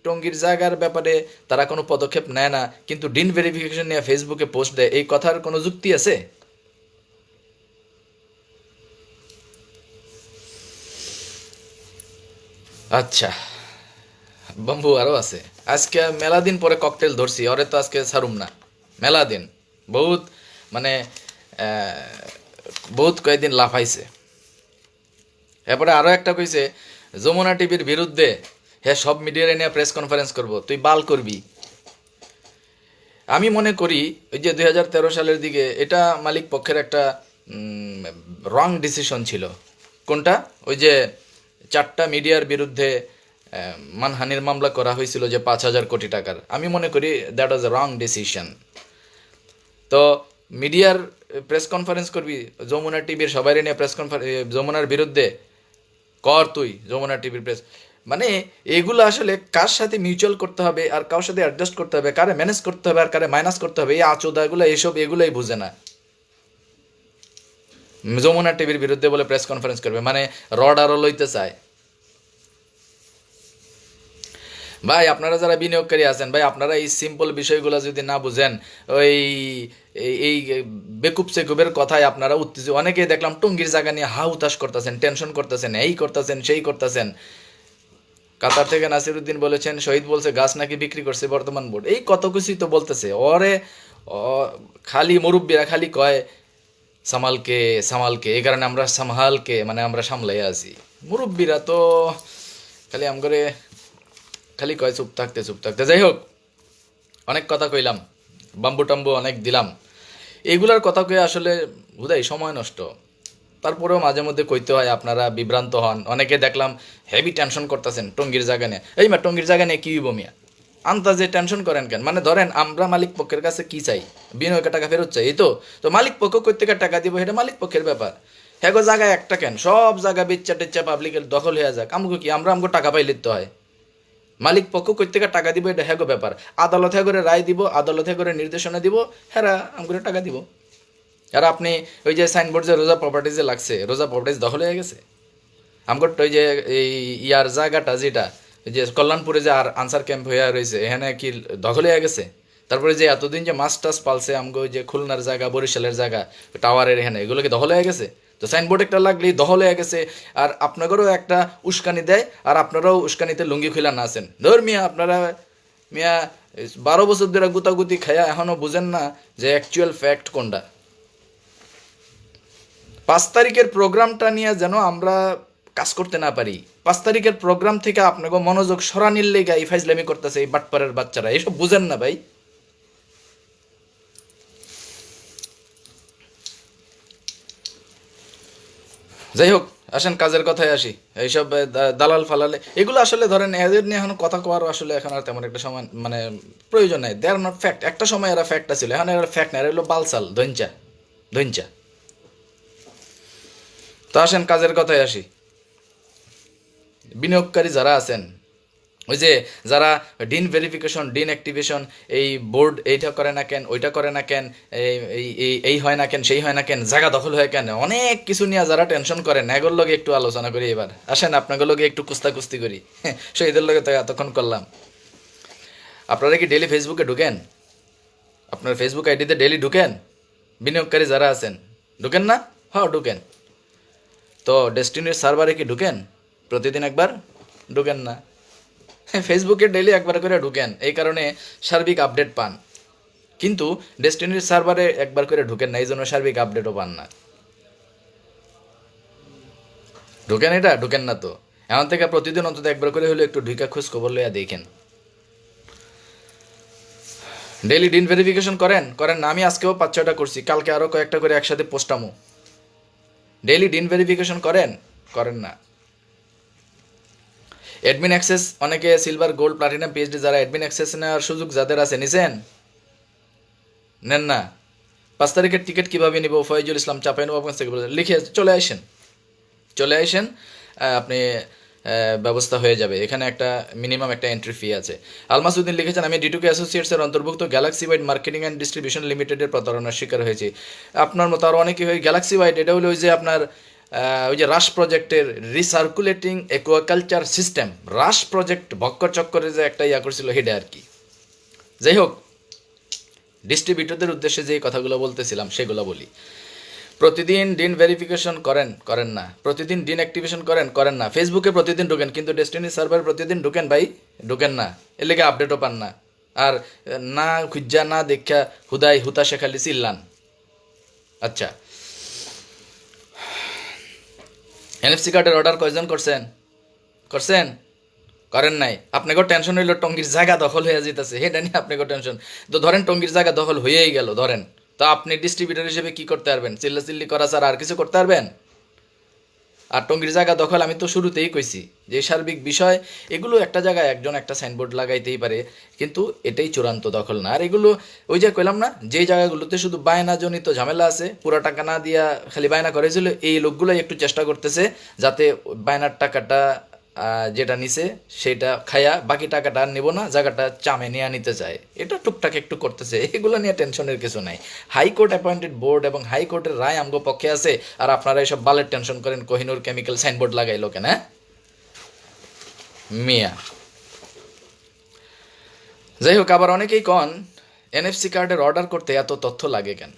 টঙ্গীর জায়গার ব্যাপারে তারা কোনো পদক্ষেপ নেয় না, কিন্তু ডিন ভেরিফিকেশন নিয়ে ফেসবুকে পোস্ট দেয়, এই কথার কোনো যুক্তি আছে? আচ্ছা বম্বু, আরও আছে। আজকে মেলা দিন পরে ককটেল ধরছি, ওরে তো আজকে ছাড়ুম না। মেলা দিন, বহুত মানে বহুত কয়েকদিন লাফাইছে। এরপরে আরও একটা কইছে যমুনা টিভির বিরুদ্ধে হ্যাঁ সব মিডিয়ারে নিয়ে প্রেস কনফারেন্স করব। তুই বাল করবি। আমি মনে করি ওই যে 2013 সালের দিকে এটা মালিক পক্ষের একটা রং ডিসিশন ছিল। কোনটা? ওই যে 4টা মিডিয়ার বিরুদ্ধে মানহানির মামলা করা হয়েছিল যে 5,000 কোটি টাকার। আমি মনে করি that was A wrong decision. তো মিডিয়ার প্রেস কনফারেন্স করবি, যমুনা টিভির সবাই নিয়ে প্রেস কনফারেন্স, যমুনার বিরুদ্ধে কর তুই, যমুনা টিভির প্রেস। মানে এগুলো আসলে কার সাথে মিউচুয়াল করতে হবে আর কার সাথে অ্যাডজাস্ট করতে হবে, কারে ম্যানেজ করতে হবে আর কারে মাইনাস করতে হবে, এই আচোদাগুলো এইসব এগুলোই বুঝে না। যমুনা টিভির বিরুদ্ধে বলে প্রেস কনফারেন্স করবে, মানে রড আরও লইতে চায়। ভাই আপনারা যারা বিনিয়োগকারী আছেন ভাই, আপনারা এই সিম্পল বিষয়গুলো যদি না বুঝেন, ওই এই বেকুব সেকুবের কথায় আপনারা উত্তেজিত, অনেকেই দেখলাম টঙ্গীর জায়গা নিয়ে হা হুতাশ করতেছেন, টেনশন করতেছেন, এই করতেছেন সেই করতেছেন। কাতার থেকে নাসিরুদ্দিন বলেছেন, শহীদ বলছে গাছ নাকি বিক্রি করছে বর্তমান বোর্ড, এই কত কিছুই তো বলতেছে ওরে। খালি মুরব্বীরা খালি কয় সামালকে সামালকে, এই কারণে আমরা সামহালকে মানে আমরা সামলাই আছি। মুরব্বীরা তো খালি আম করে খালি কয় চুপ থাকতে চুপ থাকতে। যাই হোক, অনেক কথা কইলাম, বাম্বু টাম্বু অনেক দিলাম, এইগুলার কথা কয়ে আসলে হুদাই সময় নষ্ট। তারপরেও মাঝে মধ্যে কইতে হয়, আপনারা বিভ্রান্ত হন। অনেকে দেখলাম হেভি টেনশন করতেছেন টঙ্গীর জায়গা নিয়ে। এই মা টঙ্গীর জায়গা নিয়ে কি হইব মিয়া, আন্তাজে টেনশন করেন কেন? মানে ধরেন আমরা মালিক পক্ষের কাছে কি চাই, বিনিয়োগের টাকা ফেরত চাই, এই তো। তো মালিক পক্ষ কই থেকে টাকা দিব, এটা মালিক পক্ষের ব্যাপার। হ্যাঁ গো, জায়গা একটা কেন, সব জায়গা বেচ্চা টেচ্চা পাবলিকের দখল হয়ে যাক, আমগো কি, আমরা আমগো টাকা পাইলে তো হয়। মালিক পক্ষ কই থেকে টাকা দিব, এটা হ্যাগো ব্যাপার। আদালতে করে রায় দিব, আদালতে করে নির্দেশনা দিব, হ্যাঁ আমগো টাকা দিব। আর আপনি ওই যে সাইনবোর্ড যে রোজা প্রপার্টিজে লাগছে, রোজা প্রপার্টিজ দখল হয়ে গেছে। আমগো ওই যে এই ইয়ার জায়গাটা যেটা ওই যে কল্যাণপুরে যে আর আনসার ক্যাম্প হয়ে রয়েছে, এখানে কি দখল হয়ে গেছে? তারপরে যে এতদিন যে মাছ টাছ পালছে আমগো ওই যে খুলনার জায়গা, বরিশালের জায়গা, টাওয়ারের এখানে, এগুলো কি দখল হয়ে গেছে? তো সাইনবোর্ড একটা লাগলেই দখল হয়ে গেছে। আর আপনাদেরও একটা উস্কানি দেয়, আর আপনারাও উস্কানিতে লুঙ্গি খুলা না আছেন। ধর মিয়া, আপনারা মিয়া 12 বছর ধরে গুতাগুতি খায়া এখনো বুঝেন না যে অ্যাকচুয়াল ফ্যাক্ট কোনটা। 5 তারিখের প্রোগ্রামটা নিয়ে যেন আমরা কাজ করতে না পারি। 5 তারিখের প্রোগ্রাম থেকে আপনাকে মনোযোগ সরানির লেগে এই ফাইজলামি করতেছে এই বাটপাড়ের বাচ্চারা, এইসব বুঝেন না ভাই। যাই হোক, আসেন কাজের কথায় আসি। এইসব দালাল ফালালে এগুলো আসলে ধরেন এদের নিয়ে এখন কথা কওয়ার আসলে এখন আর তেমন একটা সময় মানে প্রয়োজন নাই। দে আর নট ফ্যাক্ট। একটা সময় এরা ফ্যাক্টটা ছিল, এখন এরা ফ্যাক্ট না, এরা হলো বালসাল ধৈঞ্চা ধৈঞ্চা। তো আসেন কাজের কথায় আসি। বিনিয়োগকারী যারা আছেন, ওই যে যারা ডিন ভেরিফিকেশন, ডিন অ্যাক্টিভেশন, এই বোর্ড এইটা করে না কেন, ওইটা করে না কেন, এই হয় না কেন, সেই হয় না কেন, জায়গা দখল হয় কেন, অনেক কিছু নিয়ে যারা টেনশন করেন, এগুলোর লগে একটু আলোচনা করি এবার। আসেন আপনাদের লগে একটু কুস্তাকুস্তি করি। শহীদের লগে তো এতক্ষণ করলাম। আপনারা কি ডেলি ফেসবুকে ঢুকেন? আপনার ফেসবুক আইডিতে ডেলি ঢুকেন? বিনিয়োগকারী যারা আছেন ঢুকেন না? হ্যাঁ ঢুকেন। তো ডেস্টিনির সার্ভারে কি ঢুকেন প্রতিদিন একবার? ঢুকেন না। ফেসবুকে ডেইলি একবার করে ঢুকেন, এই কারণে সার্বিক আপডেট পান। কিন্তু ডেস্টিনির সার্ভারে একবার করে ঢুকেন না, এই জন্য সার্বিক আপডেটও পান না। ঢুকেন? এটা ঢুকেন না তো। এখন থেকে প্রতিদিন অন্তত একবার করে হলে একটু ঢুকা খোঁজ খবর লইয়া দেখেন। ডেইলি ডিন ভেরিফিকেশন করেন? করেন না? আমি আজকেও 5-6টা করছি, কালকে আরও কয়েকটা করে একসাথে পোস্টামো। ডেইলি ডিন ভেরিফিকেশন করেন? করেন না। অ্যাডমিন অ্যাক্সেস, অনেকে সিলভার, গোল্ড, প্লাটিনাম, পিএইচডি যারা অ্যাডমিন অ্যাক্সেস নেওয়ার সুযোগ যাদের আছে, নিছেন? নেন না। 5 তারিখের টিকিট কীভাবে নিব? ফয়জুল ইসলাম, চাঁপাইনবাবগঞ্জ থেকে বলেছেন। লিখে চলে আসেন, চলে আসেন, আপনি ব্যবস্থা হয়ে যাবে। এখানে একটা মিনিমাম একটা এন্ট্রি ফি আছে। আলমাসউদ্দিন লিখেছেন, আমি ডিটুকে অ্যাসোসিয়েটসের অন্তর্ভুক্ত Galaxy wide marketing and distribution লিমিটেডের প্রতারণার শিকার হয়েছি। আপনার মতো আরও অনেকে হয়ে গ্যালাক্সি ওয়াইড, এটা হলো ওই যে আপনার ওই যে রাশ প্রজেক্টের রিসার্কুলেটিং অ্যাকোয়াকালচার সিস্টেম, রাশ প্রজেক্ট ভক্কর চক্করে যে একটা ইয়া করছিল হেডে আর কি। যাই হোক, ডিস্ট্রিবিউটরদের উদ্দেশ্যে যে কথাগুলো বলতেছিলাম সেগুলো বলি। প্রতিদিন ডিন ভেরিফিকেশন করেন? করেন না। প্রতিদিন ডিন অ্যাক্টিভেশন করেন? করেন না। ফেসবুকে প্রতিদিন ঢুকেন, কিন্তু ডেস্টিনি সার্ভার প্রতিদিন ঢুকেন ভাই? ঢুকেন না। এর লেগে আপডেটও পান না। আর না খুঁজা না দেখা হুদাই হুতাশে খালি চিল্লান। আচ্ছা, এনএফসি কার্ডের অর্ডার কয়জন করছেন? করছেন? করেন নাই। আপনাকেও টেনশন হইলো টঙ্গীর জায়গা দখল হয়ে যেতেছে, এটা নিয়ে আপনাকেও টেনশন। তো ধরেন টঙ্গীর জায়গা দখল হয়েই গেল ধরেন, তো আপনি ডিস্ট্রিবিউটর হিসেবে কি করতে পারবেন? চিল্লাচিল্লি করা ছাড়া আর কিছু করতে পারবেন? আর টঙ্গীর জায়গা দখল, আমি তো শুরুতেই কইছি যে সার্বিক বিষয়, এগুলো একটা জায়গায় একজন একটা সাইনবোর্ড লাগাইতেই পারে, কিন্তু এটাই চূড়ান্ত দখল না। আর এগুলো ওই যে কইলাম না, যে জায়গাগুলোতে শুধু বায়নাজনিত ঝামেলা আছে, পুরো টাকা না দিয়া খালি বায়না করেছিল, এই লোকগুলোই একটু চেষ্টা করতেছে যাতে বায়নার টাকাটা যেটা নিছে সেটা খায়া বাকি টাকাটা আর নেবো না, জায়গাটা চামে নিয়ে নিতে চায়, এটা টুকটাক একটু করতেছে। এগুলো নিয়ে টেনশনের কিছু নাই। হাইকোর্ট অ্যাপয়েন্টেড বোর্ড এবং হাইকোর্টের রায় আমগো পক্ষে আছে, আর আপনারা এইসব বালের টেনশন করেন কোহিনুর কেমিক্যাল সাইনবোর্ড লাগাইলো কেন? মিয়া যাই হোক, আবার অনেকেই কন এনএফসি কার্ডের অর্ডার করতে এত তথ্য লাগে কেন?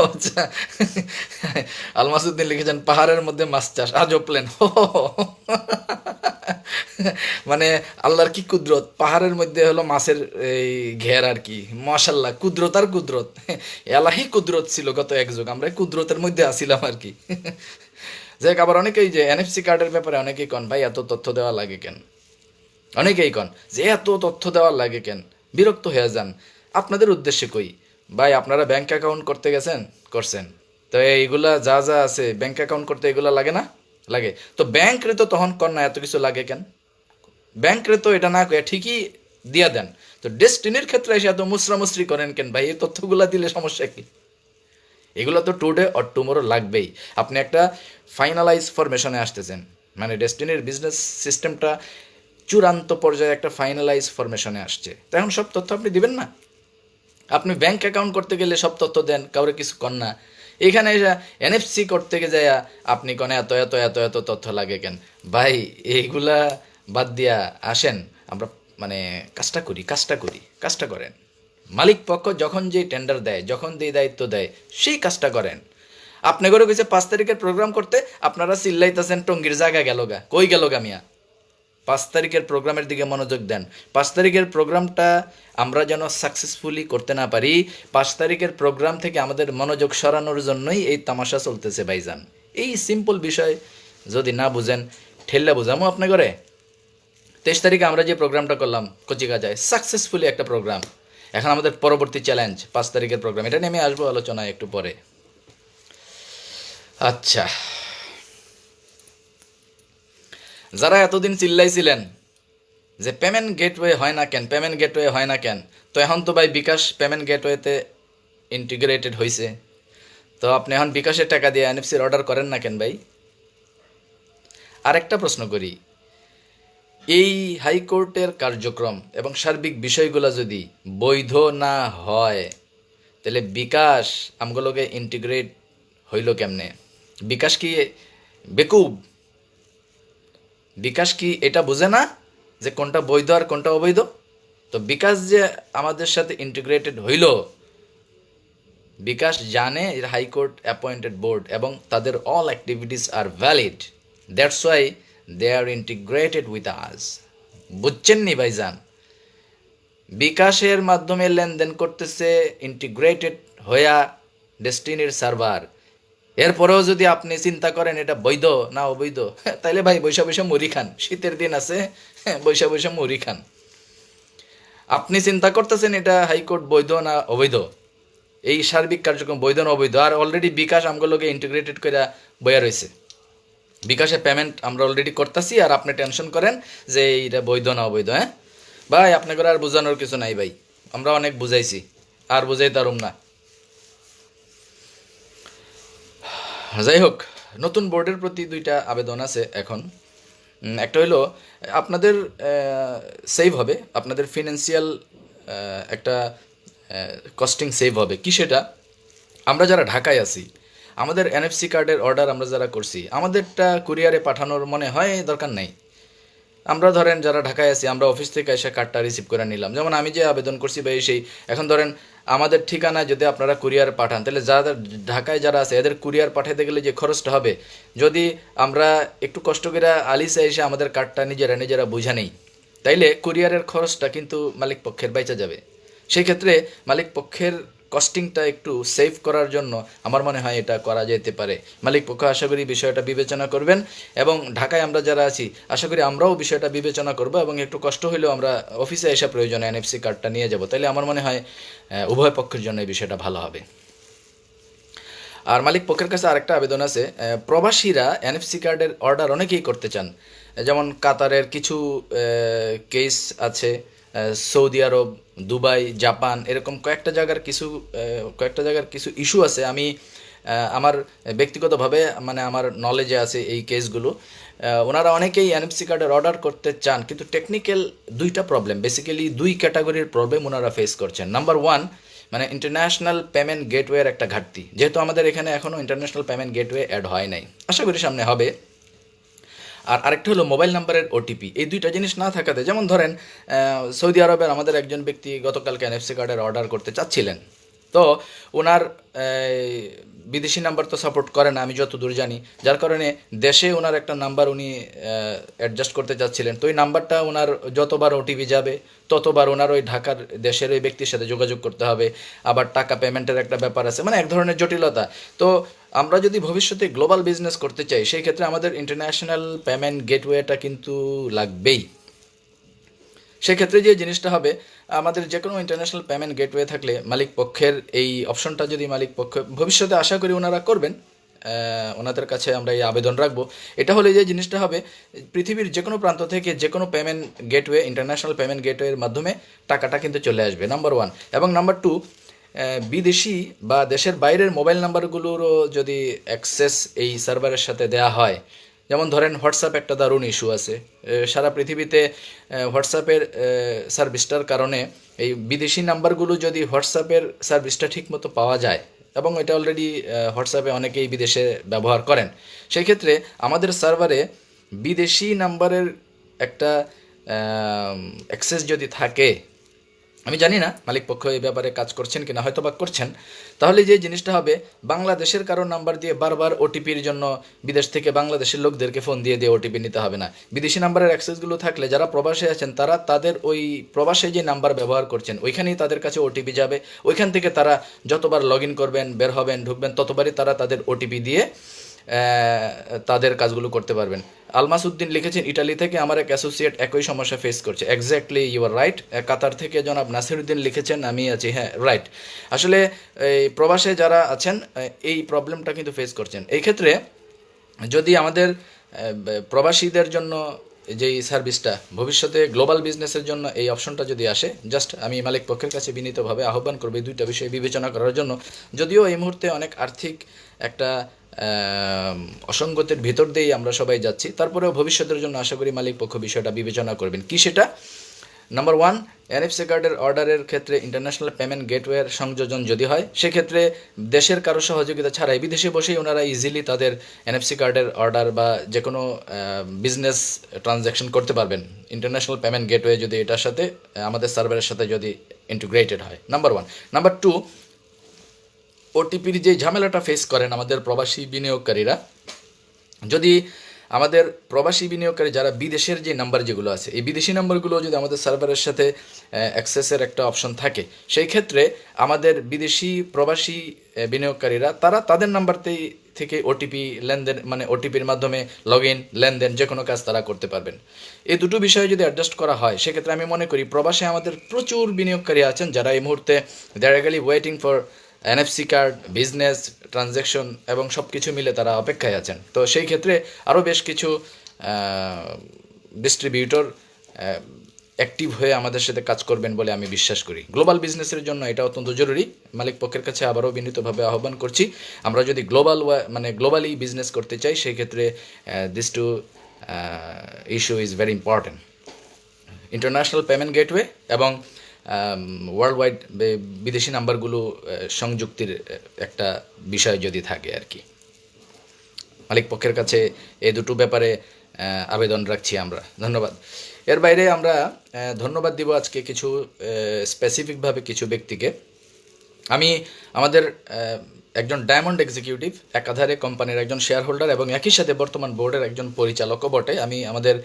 আচ্ছা, আলমাসুদ্দিন লিখেছেন পাহাড়ের মধ্যে মাছ চাষ আজব প্ল্যান। মানে আল্লাহর কি কুদরত, পাহাড়ের মধ্যে হলো মাছের এই ঘের আর কি। মাশাল্লাহ, কুদরত আর কুদরত, এলাহি কুদরত ছিল গত এক যুগ, আমরা এই কুদরতের মধ্যে আসিলাম আর কি। যাই হোক, আবার অনেকেই যে এনএফসি কার্ডের ব্যাপারে অনেকেই কন ভাই এত তথ্য দেওয়া লাগে কেন, অনেকেই কন যে এত তথ্য দেওয়ার লাগে কেন, বিরক্ত হয়ে যান। আপনাদের উদ্দেশ্যে কই ভাই, আপনারা ব্যাংক অ্যাকাউন্ট করতে গেছেন, করছেন, তো এইগুলা যা যা আছে ব্যাংক অ্যাকাউন্ট করতে এগুলা লাগে না? লাগে। তো ব্যাংক রে তো তখন কর না এত কিছু লাগে কেন? ব্যাংক রে তো এটা না করে ঠিকই দিয়া দেন। তো ডেস্টিনির ক্ষেত্রে এসে এত মুসরামুসরি করেন কেন ভাই? এই তথ্যগুলা দিলে সমস্যা কি? এগুলো তো টুডে অর টুমোরো লাগবেই। আপনি একটা ফাইনালাইজ ফরমেশনে আসতেছেন, মানে ডেস্টিনির বিজনেস সিস্টেমটা চূড়ান্ত পর্যায়ে একটা ফাইনালাইজ ফরমেশনে আসছে, তো এখন সব তথ্য আপনি দিবেন না? আপনি ব্যাংক অ্যাকাউন্ট করতে গেলে সব তথ্য দেন, কাউরে কিছু কন না। এখানে এসে এনএফসি করতে গিয়ে যায় আপনি কনে এত এত এত এত তথ্য লাগে কেন? ভাই এইগুলা বাদ দিয়া আসেন, আমরা মানে কাজটা করেন। মালিক পক্ষ যখন যে টেন্ডার দেয়, যখন যে দায়িত্ব দেয়, সেই কাজটা করেন। আপনি করে কইছে 5 তারিখের প্রোগ্রাম করতে, আপনারা চিল্লাইতেছেন টঙ্গির জায়গা গেল গা, কই গেল গা মিয়া? 5 তারিখের প্রোগ্রামের দিকে মনোযোগ দেন। 5 তারিখের প্রোগ্রামটা আমরা যেন সাকসেসফুলি করতে না পারি, 5 তারিখের প্রোগ্রাম থেকে আমাদের মনোযোগ সরানোর জন্যই এই তামাশা চলতেছে ভাইজান। এই সিম্পল বিষয় যদি না বুঝেন, ঠেললে বুঝামো আপনি করে। 23 তারিখে আমরা যে প্রোগ্রামটা করলাম কচিকাজায়, সাকসেসফুলি একটা প্রোগ্রাম। এখন আমাদের পরবর্তী চ্যালেঞ্জ 5 তারিখের প্রোগ্রাম, এটা নিয়ে আমি আসবো আলোচনায় একটু পরে। আচ্ছা, যারা এতদিন চিল্লাইছিলেন যে পেমেন্ট গেটওয়ে হয় না কেন, পেমেন্ট গেটওয়ে হয় না কেন, তো এখন তো ভাই বিকাশ পেমেন্ট গেটওয়েতে ইন্টিগ্রেটেড হয়েছে, তো আপনি এখন বিকাশের টাকা দিয়ে এনএফসির অর্ডার করেন না কেন ভাই? আরেকটা প্রশ্ন করি, এই হাইকোর্টের কার্যক্রম এবং সার্বিক বিষয়গুলো যদি বৈধ না হয়, তাহলে বিকাশ আমগুলোকে ইন্টিগ্রেট হইল কেমনে? বিকাশ কি বেকুব? বিকাশ কি এটা বোঝে না যে কোনটা বৈধ আর কোনটা অবৈধ? তো বিকাশ যে আমাদের সাথে ইন্টিগ্রেটেড হইল, বিকাশ জানে হাইকোর্ট অ্যাপয়েন্টেড বোর্ড এবং তাদের all activities are valid, that's why they are integrated with us. বুঝছেন নি ভাইজান? বিকাশের মাধ্যমে লেনদেন করতেছে ইন্টিগ্রেটেড হইয়া ডেস্টিনির সার্ভার। এরপরেও যদি আপনি চিন্তা করেন এটা বৈধ না অবৈধ, তাইলে ভাই বৈশা বৈশা মুড়ি খান, শীতের দিন আছে, বৈশা বৈশা মুড়ি খান। আপনি চিন্তা করতেছেন এটা হাইকোর্ট বৈধ না অবৈধ, এই সার্বিক কার্যক্রম বৈধ না অবৈধ, আর অলরেডি বিকাশ আমগুলোকে ইন্টিগ্রেটেড করে বইয়া রয়েছে। বিকাশে পেমেন্ট আমরা অলরেডি করতেছি, আর আপনি টেনশন করেন যে এইটা বৈধ না অবৈধ। হ্যাঁ ভাই, আপনাকে আর বোঝানোর কিছু নাই ভাই, আমরা অনেক বুঝাইছি, আর বুঝাই তারুম না। যাই হোক, নতুন বোর্ডের প্রতি দুইটা আবেদন আছে এখন। একটা হলো আপনাদের সেভ হবে, আপনাদের ফিনান্সিয়াল একটা কস্টিং সেভ হবে। কি সেটা? আমরা যারা ঢাকায় আছি, আমাদের এনএফসি কার্ডের অর্ডার আমরা যারা করছি, আমাদেরটা কুরিয়ারে পাঠানোর মনে হয় দরকার নাই। আমরা ধরেন যারা ঢাকায় আছি, আমরা অফিস থেকে এসে কার্ডটা রিসিভ করে নিলাম। যেমন আমি যে আবেদন করছি বা সেই, এখন ধরেন আমাদের ঠিকানায় যদি আপনারা কুরিয়ার পাঠান, তাহলে যারা ঢাকায় যারা আছে এদের কুরিয়ার পাঠাতে গেলে যে খরচটা হবে, যদি আমরা একটু কষ্ট করে আলিসে এসে আমাদের কার্ডটা নিজেরা বুঝা নেই, তাইলে কুরিয়ারের খরচটা কিন্তু মালিক পক্ষের বাইচা যাবে। সেই ক্ষেত্রে মালিক পক্ষের কস্টিংটা একটু সেভ করার জন্য আমার মনে হয় এটা করা যেতে পারে। মালিক পক্ষ আশা করি বিষয়টা বিবেচনা করবেন, এবং ঢাকায় আমরা যারা আছি আশা করি আমরাও বিষয়টা বিবেচনা করব, এবং একটু কষ্ট হলেও আমরা অফিসে এসে প্রয়োজনে এনএফসি কার্ডটা নিয়ে যাব। তাহলে আমার মনে হয় উভয় পক্ষের জন্য এই বিষয়টা ভালো হবে। আর মালিক পক্ষের কাছে আরেকটা আবেদন আছে, প্রবাসীরা এনএফসি কার্ডের অর্ডার অনেকেই করতে চান। যেমন কাতারের কিছু কেস আছে, সৌদি আরব, দুবাই, জাপান, এরকম কয়েকটা জায়গার কিছু ইস্যু আছে। আমি আমার ব্যক্তিগতভাবে মানে আমার নলেজে আছে এই কেসগুলো। ওনারা অনেকেই এনএফসি কার্ডের অর্ডার করতে চান, কিন্তু টেকনিক্যাল দুইটা প্রবলেম, বেসিক্যালি দুই ক্যাটাগরির প্রবলেম ওনারা ফেস করছেন। নাম্বার ওয়ান, মানে ইন্টারন্যাশনাল পেমেন্ট গেটওয়ের একটা ঘাটতি, যেহেতু আমাদের এখানে এখনও ইন্টারন্যাশনাল পেমেন্ট গেটওয়ে অ্যাড হয় নাই, আশা করি সামনে হবে। আর আরেকটা হলো মোবাইল নাম্বারের ওটিপি। এই দুইটা জিনিস না থাকাতে, যেমন ধরেন সৌদি আরবের আমাদের একজন ব্যক্তি গতকালকে এনএফসি কার্ডের অর্ডার করতে চাচ্ছিলেন, তো ওনার বিদেশি নাম্বার তো সাপোর্ট করে না আমি যতদূর জানি, যার কারণে দেশে ওনার একটা নাম্বার উনি অ্যাডজাস্ট করতে চাচ্ছিলেন। তো ওই নাম্বারটা ওনার যতবার ওটিপি যাবে ততবার ওনার ওই ঢাকার দেশের ওই ব্যক্তির সাথে যোগাযোগ করতে হবে, আবার টাকা পেমেন্টের একটা ব্যাপার আছে, মানে এক ধরনের জটিলতা। তো আমরা যদি ভবিষ্যতে গ্লোবাল বিজনেস করতে চাই সেই ক্ষেত্রে আমাদের ইন্টারন্যাশনাল পেমেন্ট গেটওয়েটা কিন্তু লাগবেই। সেক্ষেত্রে যে জিনিসটা হবে, আমাদের যে কোনো ইন্টারন্যাশনাল পেমেন্ট গেটওয়ে থাকলে মালিক পক্ষের এই অপশনটা যদি মালিক পক্ষ ভবিষ্যতে আশা করি ওনারা করবেন, ওনাদের কাছে আমরা এই আবেদন রাখবো। এটা হলে যে জিনিসটা হবে, পৃথিবীর যে কোনো প্রান্ত থেকে যে কোনো পেমেন্ট গেটওয়ে, ইন্টারন্যাশনাল পেমেন্ট গেটওয়ের মাধ্যমে টাকাটা কিন্তু চলে আসবে, নাম্বার ওয়ান। এবং নাম্বার টু, বিদেশি বা দেশের বাইরের মোবাইল নাম্বারগুলোরও যদি অ্যাক্সেস এই সার্ভারের সাথে দেয়া হয়, যেমন ধরেন হোয়াটসঅ্যাপ একটা দারুণ ইস্যু আছে সারা পৃথিবীতে। হোয়াটসঅ্যাপের সার্ভিসটার কারণে এই বিদেশি নাম্বারগুলো যদি হোয়াটসঅ্যাপের সার্ভিসটা ঠিকমতো পাওয়া যায়, এবং এটা অলরেডি হোয়াটসঅ্যাপে অনেকেই বিদেশে ব্যবহার করেন, সেই ক্ষেত্রে আমাদের সার্ভারে বিদেশি নাম্বারের একটা অ্যাক্সেস যদি থাকে, আমি জানি না মালিক পক্ষ এই ব্যাপারে কাজ করছেন কিনা, হয়তো বা করছেন, তাহলে যে জিনিসটা হবে, বাংলাদেশের কারো নাম্বার দিয়ে বারবার ওটিপির জন্য বিদেশ থেকে বাংলাদেশের লোকদেরকে ফোন দিয়ে ওটিপি নিতে হবে না। বিদেশি নাম্বারের অ্যাক্সেসগুলো থাকলে যারা প্রবাসে আছেন তারা তাদের ওই প্রবাসে যে নাম্বার ব্যবহার করছেন ওইখানেই তাদের কাছে ওটিপি যাবে, ওইখান থেকে তারা যতবার লগ ইন করবেন, বের হবেন, ঢুকবেন, ততবারই তারা তাদের ওটিপি দিয়ে তাদের কাজগুলো করতে পারবেন। আলমাস উদ্দিন লিখেছেন, ইটালি থেকে আমার এক অ্যাসোসিয়েট একই সমস্যা ফেস করছে। Exactly, you are right. Qatar থেকে জনাব নাসিরউদ্দিন লিখেছেন, আমি আছি, হ্যাঁ রাইট। আসলে এই প্রবাসে যারা আছেন এই প্রবলেমটা কিন্তু ফেস করছেন। এই ক্ষেত্রে যদি আমাদের প্রবাসীদের জন্য যেই সার্ভিসটা ভবিষ্যতে গ্লোবাল বিজনেসের জন্য এই অপশনটা যদি আসে, জাস্ট আমি মালিক পক্ষের কাছে বিনীতভাবে আহ্বান করবো এই দুইটা বিষয় বিবেচনা করার জন্য। যদিও এই মুহূর্তে অনেক আর্থিক একটা অসঙ্গতির ভিতর দিয়েই আমরা সবাই যাচ্ছি, তারপরেও ভবিষ্যতের জন্য আশা করি মালিক পক্ষ বিষয়টা বিবেচনা করবেন। কি সেটা? নাম্বার ওয়ান, এনএফসি কার্ডের অর্ডারের ক্ষেত্রে ইন্টারন্যাশনাল পেমেন্ট গেটওয়ের সংযোজন যদি হয়, সেক্ষেত্রে দেশের কারো সহযোগিতা ছাড়াই বিদেশে বসেই ওনারা ইজিলি তাদের এনএফসি কার্ডের অর্ডার বা যে কোনো বিজনেস ট্রানজ্যাকশন করতে পারবেন, ইন্টারন্যাশনাল পেমেন্ট গেটওয়ে যদি এটার সাথে আমাদের সার্ভারের সাথে যদি ইন্টিগ্রেটেড হয়, নাম্বার ওয়ান। নাম্বার টু, ওটিপির যে ঝামেলাটা ফেস করেন আমাদের প্রবাসী বিনিয়োগকারীরা, যদি আমাদের প্রবাসী বিনিয়োগকারী যারা বিদেশের যে নাম্বার যেগুলো আছে, এই বিদেশি নাম্বারগুলো যদি আমাদের সার্ভারের সাথে অ্যাক্সেসের একটা অপশন থাকে, সেই ক্ষেত্রে আমাদের বিদেশি প্রবাসী বিনিয়োগকারীরা তারা তাদের নাম্বারতেই থেকে ওটিপি লেনদেন, মানে ওটিপির মাধ্যমে লগ ইন, লেনদেন, যে কোনো কাজ তারা করতে পারবেন। এই দুটো বিষয়ে যদি অ্যাডজাস্ট করা হয়, সেক্ষেত্রে আমি মনে করি প্রবাসে আমাদের প্রচুর বিনিয়োগকারী আছেন যারা এই মুহূর্তে they are really waiting for NFC card, business transaction এবং সব কিছু মিলে তারা অপেক্ষায় আছেন। তো সেই ক্ষেত্রে আরও বেশ কিছু ডিস্ট্রিবিউটর অ্যাক্টিভ হয়ে আমাদের সাথে কাজ করবেন বলে আমি বিশ্বাস করি। গ্লোবাল বিজনেসের জন্য এটা অত্যন্ত জরুরি। মালিক পক্ষের কাছে আবারও বিনীতভাবে আহ্বান করছি, আমরা যদি গ্লোবালি বিজনেস করতে চাই, সেই ক্ষেত্রে this two issue is very important. International payment gateway এবং ওয়ার্ল্ড ওয়াইড বিদেশি নাম্বারগুলো সংযুক্তির একটা বিষয় যদি থাকে আর কি, মালিক পক্ষের কাছে এই দুটো ব্যাপারে আবেদন রাখছি আমরা। ধন্যবাদ। এর বাইরে আমরা ধন্যবাদ দিব আজকে কিছু স্পেসিফিকভাবে কিছু ব্যক্তিকে। আমি আমাদের একজন ডায়মন্ড এক্সিকিউটিভ, একাধারে কোম্পানির একজন শেয়ার হোল্ডার এবং একই সাথে বর্তমান বোর্ডের একজন পরিচালকও বটে, আমি আমাদের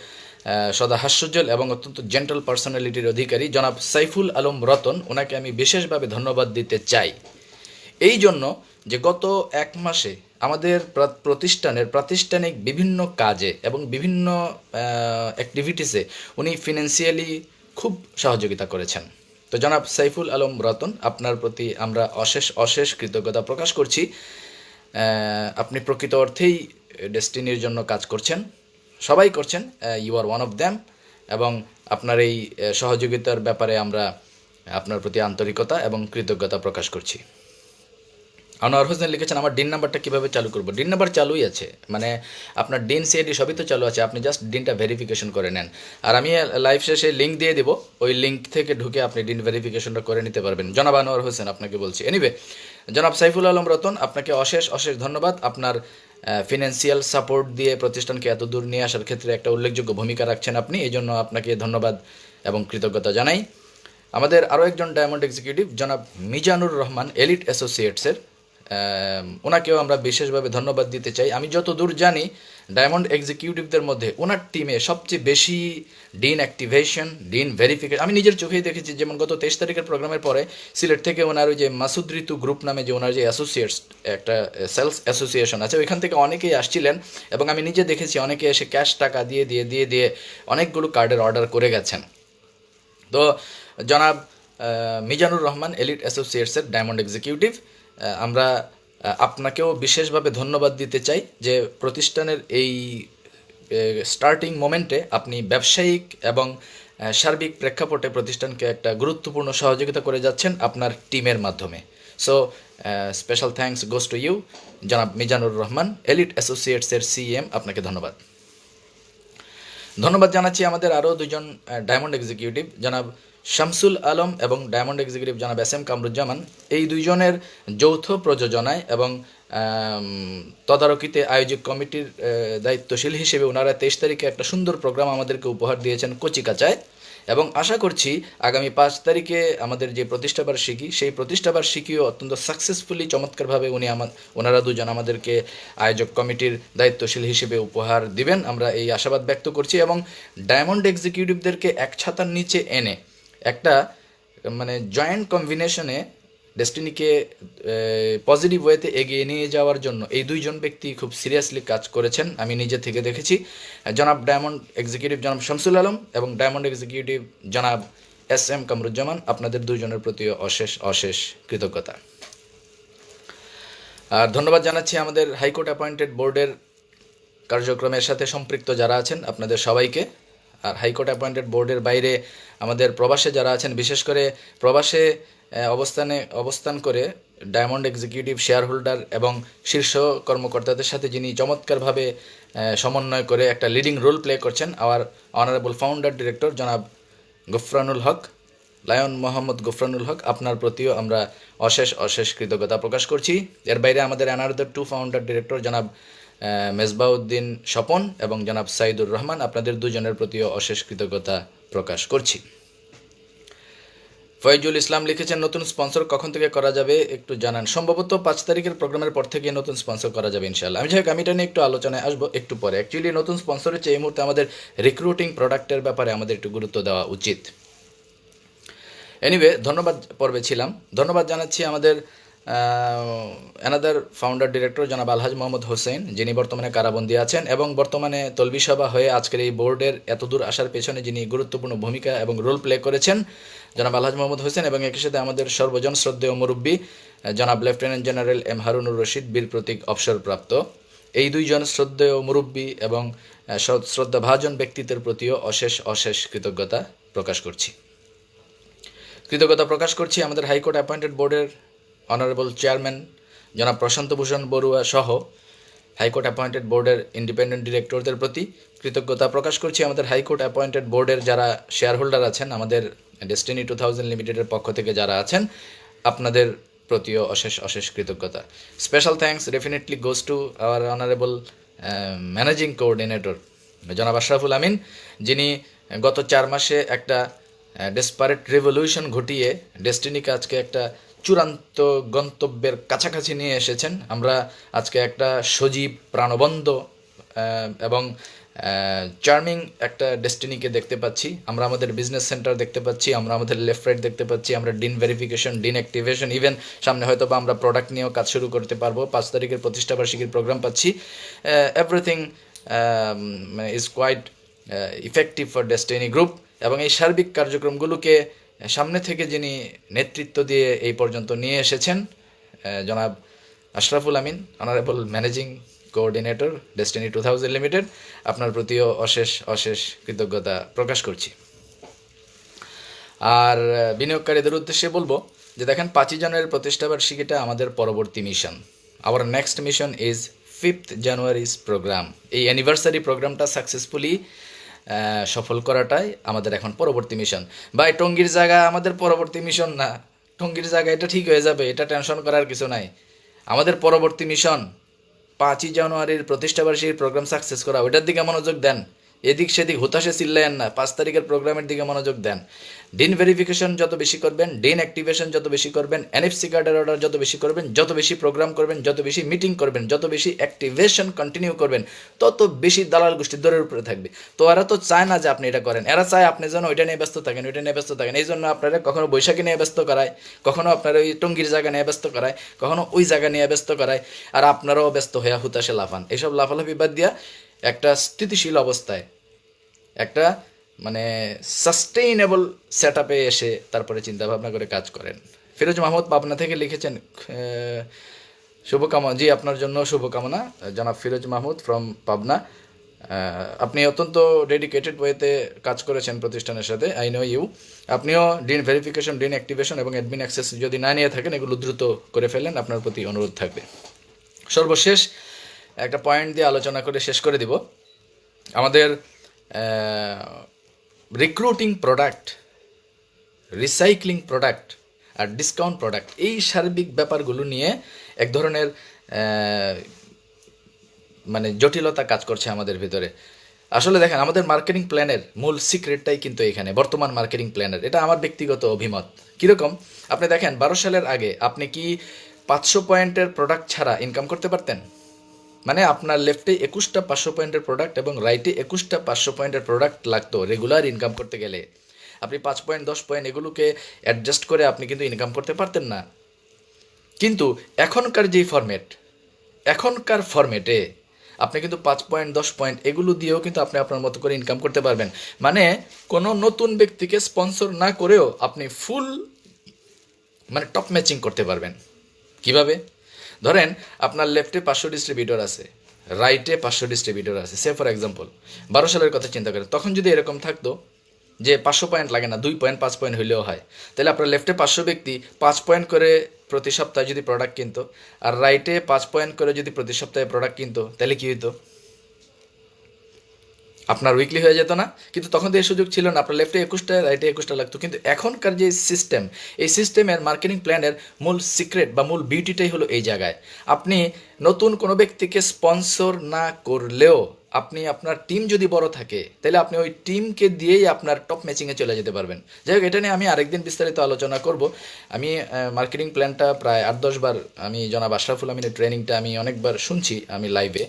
সদা হাস্যোজ্জ্বল এবং অত্যন্ত জেন্টাল পার্সোনালিটির অধিকারী জনাব সাইফুল আলম রতন, ওনাকে আমি বিশেষভাবে ধন্যবাদ দিতে চাই এই জন্য যে গত এক মাসে আমাদের প্রতিষ্ঠানের প্রাতিষ্ঠানিক বিভিন্ন কাজে এবং বিভিন্ন অ্যাক্টিভিটিসে উনি ফিনান্সিয়ালি খুব সহযোগিতা করেছেন। তো জনাব সাইফুল আলম রতন, আপনার প্রতি আমরা অশেষ অশেষ কৃতজ্ঞতা প্রকাশ করছি। আপনি প্রকৃত অর্থেই ডেস্টিনির জন্য কাজ করছেন, সবাই করছেন, you are one of them, এবং আপনার এই সহযোগিতার ব্যাপারে আমরা আপনার প্রতি আন্তরিকতা এবং কৃতজ্ঞতা প্রকাশ করছি। আনোয়ার হোসেন লিখেছেন, আমার ডিন নাম্বারটা কীভাবে চালু করবো? ডিন নাম্বার চালুই আছে, মানে আপনার ডিন সিআইডি সবই তো চালু আছে, আপনি জাস্ট ডিনটা ভেরিফিকেশন করে নেন। আর আমি লাইভ শেষে লিঙ্ক দিয়ে দেবো, ওই লিঙ্ক থেকে ঢুকে আপনি ডিন ভেরিফিকেশনটা করে নিতে পারবেন। জনাব আনোয়ার হোসেন আপনাকে বলছি। এনিওয়ে, জনাব সাইফুল আলম রতন, আপনাকে অশেষ অশেষ ধন্যবাদ। আপনার ফিনান্সিয়াল সাপোর্ট দিয়ে প্রতিষ্ঠানকে এত দূর নিয়ে আসার ক্ষেত্রে একটা উল্লেখযোগ্য ভূমিকা রাখছেন আপনি, এই জন্য আপনাকে ধন্যবাদ এবং কৃতজ্ঞতা জানাই। আমাদের আরও একজন ডায়মন্ড এক্সিকিউটিভ জনাব মিজানুর রহমান, এলিট অ্যাসোসিয়েটসের, ওনাকেও আমরা বিশেষভাবে ধন্যবাদ দিতে চাই। আমি যত দূর জানি ডায়মন্ড এক্সিকিউটিভদের মধ্যে ওনার টিমে সবচেয়ে বেশি ডিন অ্যাক্টিভেশন, ডিন ভেরিফিকেশন আমি নিজের চোখেই দেখেছি। যেমন গত 23 তারিখের প্রোগ্রামের পরে সিলেট থেকে ওনার ওই যে মাসুদ ঋতু গ্রুপ নামে যে ওনার যে অ্যাসোসিয়েটস একটা সেলস অ্যাসোসিয়েশন আছে, ওইখান থেকে অনেকেই আসছিলেন এবং আমি নিজে দেখেছি অনেকে এসে ক্যাশ টাকা দিয়ে অনেকগুলো কার্ডের অর্ডার করে গেছেন। তো জনাব মিজানুর রহমান, এলিট অ্যাসোসিয়েটসের ডায়মন্ড এক্সিকিউটিভ, আমরা আপনাকেও বিশেষভাবে ধন্যবাদ দিতে চাই যে প্রতিষ্ঠানের এই স্টার্টিং মোমেন্টে আপনি ব্যবসায়িক এবং সার্বিক প্রেক্ষাপটে প্রতিষ্ঠানকে একটা গুরুত্বপূর্ণ সহযোগিতা করে যাচ্ছেন আপনার টিমের মাধ্যমে। So special thanks goes to you জনাব মিজানুর রহমান, এলিট অ্যাসোসিয়েটসের সিএম, আপনাকে ধন্যবাদ। ধন্যবাদ জানাচ্ছি আমাদের আরও দুজন ডায়মন্ড এক্সিকিউটিভ, জনাব শামসুল আলম এবং ডায়মন্ড এক্সিকিউটিভ জনাব SM কামরুজ্জামান। এই দুইজনের যৌথ প্রযোজনায় এবং তদারকিতে আয়োজক কমিটির দায়িত্বশীল হিসেবে ওনারা 23 তারিখে একটা সুন্দর প্রোগ্রাম আমাদেরকে উপহার দিয়েছেন কচিকাচায়, এবং আশা করছি আগামী 5 তারিখে আমাদের যে প্রতিষ্ঠাবার্ষিকী, সেই প্রতিষ্ঠাবার্ষিকীও অত্যন্ত সাকসেসফুলি চমৎকারভাবে ওনারা দুজন আমাদেরকে আয়োজক কমিটির দায়িত্বশীল হিসেবে উপহার দিবেন, আমরা এই আশাবাদ ব্যক্ত করছি। এবং ডায়মন্ড এক্সিকিউটিভদেরকে এক ছাতার নিচে এনে একটা মানে জয়েন্ট কম্বিনেশনে ডেস্টিনিকে পজিটিভ ওয়েতে এগিয়ে নিয়ে যাওয়ার জন্য এই দুইজন ব্যক্তি খুব সিরিয়াসলি কাজ করেছেন, আমি নিজে থেকে দেখেছি। জনাব ডায়মন্ড এক্সিকিউটিভ জনাব শামসুল আলম এবং ডায়মন্ড এক্সিকিউটিভ জনাব SM কামরুজ্জামান, আপনাদের দুইজনের প্রতি অশেষ অশেষ কৃতজ্ঞতা। আর ধন্যবাদ জানাচ্ছি আমাদের হাইকোর্ট অ্যাপয়েন্টেড বোর্ডের কার্যক্রমের সাথে সম্পৃক্ত যারা আছেন আপনাদের সবাইকে। আর হাইকোর্ট অ্যাপয়েন্টেড বোর্ডের বাইরে আমাদের প্রবাসে যারা আছেন, বিশেষ করে প্রবাসে অবস্থান করে ডায়মন্ড এক্সিকিউটিভ শেয়ার হোল্ডার এবং শীর্ষ কর্মকর্তাদের সাথে যিনি চমৎকারভাবে সমন্বয় করে একটা লিডিং রোল প্লে করছেন, আওয়ার অনারেবল ফাউন্ডার ডিরেক্টর জনাব গফরানুল হক, লায়ন মোহাম্মদ গফরানুল হক, আপনার প্রতিও আমরা অশেষ অশেষ কৃতজ্ঞতা প্রকাশ করছি। এর বাইরে আমাদের অ্যানাদার 2 ফাউন্ডার ডিরেক্টর জনাব মেজবাউদ্দিন স্বপন এবং জনাব সাইদুর রহমান, আপনাদের দুজনের প্রতিও অশেষ কৃতজ্ঞতা প্রকাশ করছি। ফয়জুল ইসলাম লিখেছেন, নতুন স্পন্সর কখন থেকে করা যাবে একটু জানান। সম্ভবত 5 তারিখের প্রোগ্রামের পর থেকে নতুন স্পন্সর করা যাবে ইনশাআল্লাহ। আমি এটা নিয়ে একটু আলোচনায় আসবো একটু পরে। অ্যাকচুয়ালি নতুন স্পন্সরের চেয়ে এই মুহূর্তে আমাদের রিক্রুটিং প্রোডাক্টের ব্যাপারে আমাদের একটু গুরুত্ব দেওয়া উচিত। এনিওয়ে, ধন্যবাদ পর্বে ছিলাম। ধন্যবাদ জানাচ্ছি আমাদের অ্যানাদার ফাউন্ডার ডিরেক্টর জনাব আলহাজ মোহাম্মদ হোসেন, যিনি বর্তমানে কারাবন্দী আছেন এবং বর্তমানে তলবি সভা হয়ে আজকের এই বোর্ডের এতদূর আসার পেছনে যিনি গুরুত্বপূর্ণ ভূমিকা এবং রোল প্লে করেছেন, জনাব আলহাজ মোহাম্মদ হোসেন, এবং একই সাথে আমাদের সর্বজন শ্রদ্ধেয় মুরব্বী জনাব lieutenant general M Harunur Rashid, বীর প্রতীক অবসরপ্রাপ্ত। এই দুইজন শ্রদ্ধেয় মুরব্বী এবং শ্রদ্ধাভাজন ব্যক্তিত্বের প্রতিও অশেষ অশেষ কৃতজ্ঞতা প্রকাশ করছি। আমাদের হাইকোর্ট অ্যাপয়েন্টেড বোর্ডের অনারেবল চেয়ারম্যান জনাব প্রশান্ত ভূষণ বড়ুয়া সহ হাইকোর্ট অ্যাপয়েন্টেড বোর্ডের ইন্ডিপেন্ডেন্ট ডিরেক্টরদের প্রতি কৃতজ্ঞতা প্রকাশ করছি। আমাদের হাইকোর্ট অ্যাপয়েন্টেড বোর্ডের যারা শেয়ার হোল্ডার আছেন, আমাদের ডেস্টিনি 2000 লিমিটেডের পক্ষ থেকে যারা আছেন, আপনাদের প্রতিও অশেষ অশেষ কৃতজ্ঞতা। Special thanks definitely goes to our honourable managing coordinator জনাব আশরাফুল আমিন, যিনি গত 4 মাসে একটা ডেসপারেট রেভলিউশন ঘটিয়ে ডেস্টিনিকে আজকে একটা চূড়ান্ত গন্তব্যের কাছাকাছি নিয়ে এসেছেন। আমরা আজকে একটা সজীব, প্রাণবন্ত এবং চার্মিং একটা ডেস্টিনিকে দেখতে পাচ্ছি। আমরা আমাদের বিজনেস সেন্টার দেখতে পাচ্ছি, আমরা আমাদের লেফট রাইট দেখতে পাচ্ছি, আমরা dean verification, dean activation, even সামনে হয়তো বা আমরা প্রোডাক্ট নিয়েও কাজ শুরু করতে পারবো। 5 তারিখের প্রতিষ্ঠাবার্ষিকীর প্রোগ্রাম পাচ্ছি। Everything is quite effective for destiny group, এবং এই সার্বিক কার্যক্রমগুলোকে সামনে থেকে যিনি নেতৃত্ব দিয়ে এই পর্যন্ত নিয়ে এসেছেন, জনাব Ashraful Amin, honourable managing coordinator destiny 2000 limited, আপনার প্রতিও অশেষ অশেষ কৃতজ্ঞতা প্রকাশ করছি। আর বিনিয়োগকারীদের উদ্দেশ্যে বলবো যে দেখেন, 5 জানুয়ারির প্রতিষ্ঠাবার্ষিকীটা আমাদের পরবর্তী mission. Our next mission is 5th January's program. এই অ্যানিভার্সারি প্রোগ্রামটা সাকসেসফুলি সফল করাটাই আমাদের এখন পরবর্তী মিশন। ভাই, টঙ্গীর জায়গা আমাদের পরবর্তী মিশন না। টঙ্গীর জায়গা এটা ঠিক হয়ে যাবে, এটা টেনশন করার কিছু নাই। আমাদের পরবর্তী মিশন 5ই জানুয়ারির প্রতিষ্ঠাবার্ষিকীর প্রোগ্রাম সাকসেস করা, ওইটার দিকে মনোযোগ দেন। এদিক সেদিক হুতাশে চিল্লায়েন না, 5 তারিখের প্রোগ্রামের দিকে মনোযোগ দেন। ডিন ভেরিফিকেশন যত বেশি করবেন, ডিন অ্যাক্টিভেশন যত বেশি করবেন, এনএফসি কার্ডের অর্ডার যত বেশি করবেন, যত বেশি প্রোগ্রাম করবেন, যত বেশি মিটিং করবেন, যত বেশি অ্যাক্টিভেশন কন্টিনিউ করবেন, তত বেশি দালাল গোষ্ঠী দরের উপরে থাকবে। তো এরা তো চায় না যে আপনি এটা করেন, এরা চায় আপনি যেন ওইটা নিয়ে ব্যস্ত থাকেন, ওইটা নিয়ে ব্যস্ত থাকেন। এই জন্য আপনারা কখনো বৈশাখী নিয়ে ব্যস্ত করায়, কখনো আপনারা ওই টঙ্গির জায়গা নিয়ে ব্যস্ত করায়, কখনো ওই জায়গা নিয়ে ব্যস্ত করায়, আর আপনারাও ব্যস্ত হয়ে হুতাশে লাফান। এইসব লাফালাফি বাদ দিয়া একটা স্থিতিশীল অবস্থায়, একটা মানে সাস্টেইনেবল সেট আপে এসে তারপরে চিন্তা ভাবনা করে কাজ করেন। ফিরোজ মাহমুদ পাবনা থেকে লিখেছেন, শুভকামনা জি, আপনার জন্য শুভকামনা জনাব ফিরোজ মাহমুদ ফ্রম পাবনা। আপনি অত্যন্ত ডেডিকেটেড ওয়েতে কাজ করেছেন প্রতিষ্ঠানের সাথে, আই নো ইউ। আপনিও ডিন ভেরিফিকেশন, ডিন অ্যাক্টিভেশন এবং অ্যাডমিন অ্যাক্সেস যদি না নিয়ে থাকেন, এগুলো দ্রুত করে ফেলেন, আপনার প্রতি অনুরোধ থাকবে। সর্বশেষ একটা পয়েন্ট দিয়ে আলোচনা করে শেষ করে দিব। আমাদের রিক্রুটিং প্রোডাক্ট, রিসাইক্লিং প্রোডাক্ট আর ডিসকাউন্ট প্রোডাক্ট, এই সার্বিক ব্যাপারগুলো নিয়ে এক ধরনের মানে জটিলতা কাজ করছে আমাদের ভিতরে। আসলে দেখেন, আমাদের মার্কেটিং প্ল্যানের মূল সিক্রেটটাই কিন্তু এখানে, বর্তমান মার্কেটিং প্ল্যানের। এটা আমার ব্যক্তিগত অভিমত। কীরকম? আপনি দেখেন, 12 সালের আগে আপনি কি 500 পয়েন্টের প্রোডাক্ট ছাড়া ইনকাম করতে পারতেন? মানে আপনার লেফটে 21টা 500 পয়েন্টের প্রোডাক্ট এবং রাইটে 21টা 500 পয়েন্টের প্রোডাক্ট লাগতো রেগুলার ইনকাম করতে গেলে। আপনি 5 পয়েন্ট 10 পয়েন্ট এগুলোকে অ্যাডজাস্ট করে আপনি কিন্তু ইনকাম করতে পারতেন না। কিন্তু এখনকার ফরম্যাটে আপনি কিন্তু 5 পয়েন্ট 10 পয়েন্ট এগুলো দিয়েও কিন্তু আপনি আপনার মতো করে ইনকাম করতে পারবেন। মানে কোনো নতুন ব্যক্তিকে স্পন্সর না করেও আপনি ফুল মানে টপ ম্যাচিং করতে পারবেন। কিভাবে? ধরেন আপনার লেফটে 500 ডিস্ট্রিবিউটর আছে, রাইটে 500 ডিস্ট্রিবিউটর আছে। সে ফর এক্সাম্পল 12 সালের কথা চিন্তা করেন, তখন যদি এরকম থাকতো যে 500 পয়েন্ট লাগে না, 2 পয়েন্ট 5 পয়েন্ট হইলেও হয়, তাহলে আপনার লেফটে 500 ব্যক্তি 5 পয়েন্ট করে প্রতি সপ্তাহে যদি প্রোডাক্ট কিনতো, আর রাইটে 5 পয়েন্ট করে যদি প্রতি সপ্তাহে প্রোডাক্ট কিনতো, তাহলে কী হইতো? আপনার উইকলি হয়ে যেত না? কিন্তু তখন তো এই সুযোগ ছিল না, আপনার লেফটে 21টা, রাইটে 21টা লাগতো। কিন্তু এখনকার যে সিস্টেম, এই সিস্টেমের মার্কেটিং প্ল্যানের মূল সিক্রেট বা মূল বিউটিটাই হলো এই জায়গায়। আপনি নতুন কোনো ব্যক্তিকে স্পন্সর না করলেও আপনি আপনার টিম যদি বড় থাকে, তাহলে আপনি ওই টিমকে দিয়েই আপনার টপ ম্যাচিংয়ে চলে যেতে পারবেন। যাই হোক, এটা নিয়ে আমি আরেকদিন বিস্তারিত আলোচনা করব। আমি মার্কেটিং প্ল্যানটা প্রায় 8-10 বার, আমি জনাব আশরাফুল আমিনের ট্রেনিংটা আমি অনেকবার শুনছি আমি লাইভে,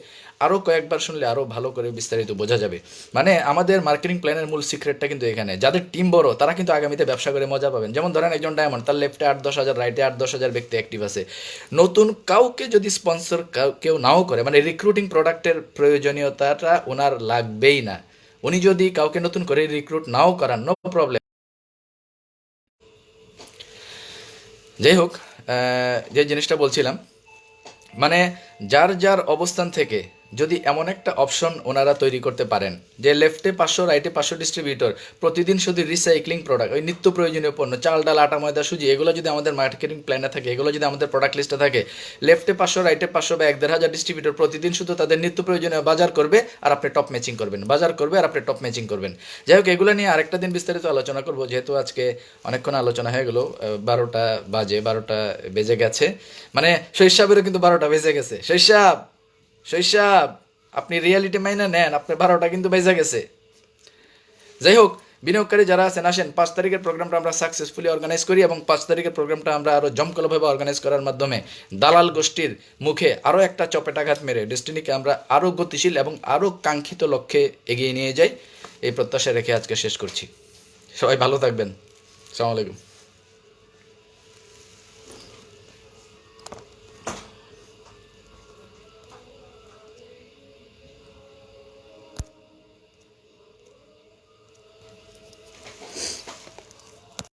আরও কয়েকবার শুনলে আরও ভালো করে বিস্তারিত বোঝা যাবে। মানে আমাদের মার্কেটিং প্ল্যানের মূল সিক্রেটটা কিন্তু এখানে। যাদের টিম বড় তারা কিন্তু আগামীতে ব্যবসা করে মজা পাবেন। যেমন ধরেন একজন ডায়মন্ড, তার লেফটে 8-10 হাজার, রাইটে 8-10 হাজার ব্যক্তি অ্যাক্টিভ আছে। নতুন কাউকে যদি স্পন্সর কেউ নাও করে, মানে রিক্রুটিং প্রোডাক্টের প্রয়োজনীয়তাটা ওনার লাগবেই না। উনি যদি কাউকে নতুন করে রিক্রুট নাও করান, নো প্রবলেম। যাই হোক, যে জিনিসটা বলছিলাম, মানে যার যার অবস্থান থেকে যদি এমন একটা অপশন ওনারা তৈরি করতে পারেন যে লেফটে 500, রাইটে 500 ডিস্ট্রিবিউটর, প্রতিদিন শুধু রিসাইক্লিং প্রোডাক্ট, ওই নিত্য প্রয়োজনীয় পণ্য, চাল ডাল আটা ময়দা সুজি, এগুলো যদি আমাদের মার্কেটিং প্ল্যানে থাকে, এগুলো যদি আমাদের প্রোডাক্ট লিস্টে থাকে, লেফটে 500, রাইটে 500 বা 1-1.5 হাজার ডিস্ট্রিবিউটর প্রতিদিন শুধু তাদের নিত্য প্রয়োজনীয় বাজার করবে আর আপনি টপ ম্যাচিং করবেন, বাজার করবে আর আপনি টপ ম্যাচিং করবেন। যাই হোক, এগুলো নিয়ে আরেকটা দিন বিস্তারিত আলোচনা করবো, যেহেতু আজকে অনেকক্ষণ আলোচনা হয়ে গেল, 12টা বাজে, 12টা বেজে গেছে। মানে শৈশবেরও কিন্তু 12টা বেজে গেছে। শৈশব আপনি রিয়ালিটি মাইনা নেন, আপনার 12টা কিন্তু বেজে গেছে। যাই হোক, বিনিয়োগকারী যারা আছেন, আসেন 5 তারিখের প্রোগ্রামটা আমরা সাকসেসফুলি অর্গানাইজ করি এবং 5 তারিখের প্রোগ্রামটা আমরা আরও জমকলভাবে অর্গানাইজ করার মাধ্যমে দালাল গোষ্ঠীর মুখে আরও একটা চপেটাঘাত মেরে ডেস্টিনিকে আমরা আরও গতিশীল এবং আরও কাঙ্ক্ষিত লক্ষ্যে এগিয়ে নিয়ে যাই, এই প্রত্যাশা রেখে আজকে শেষ করছি। সবাই ভালো থাকবেন। আসসালামু আলাইকুম।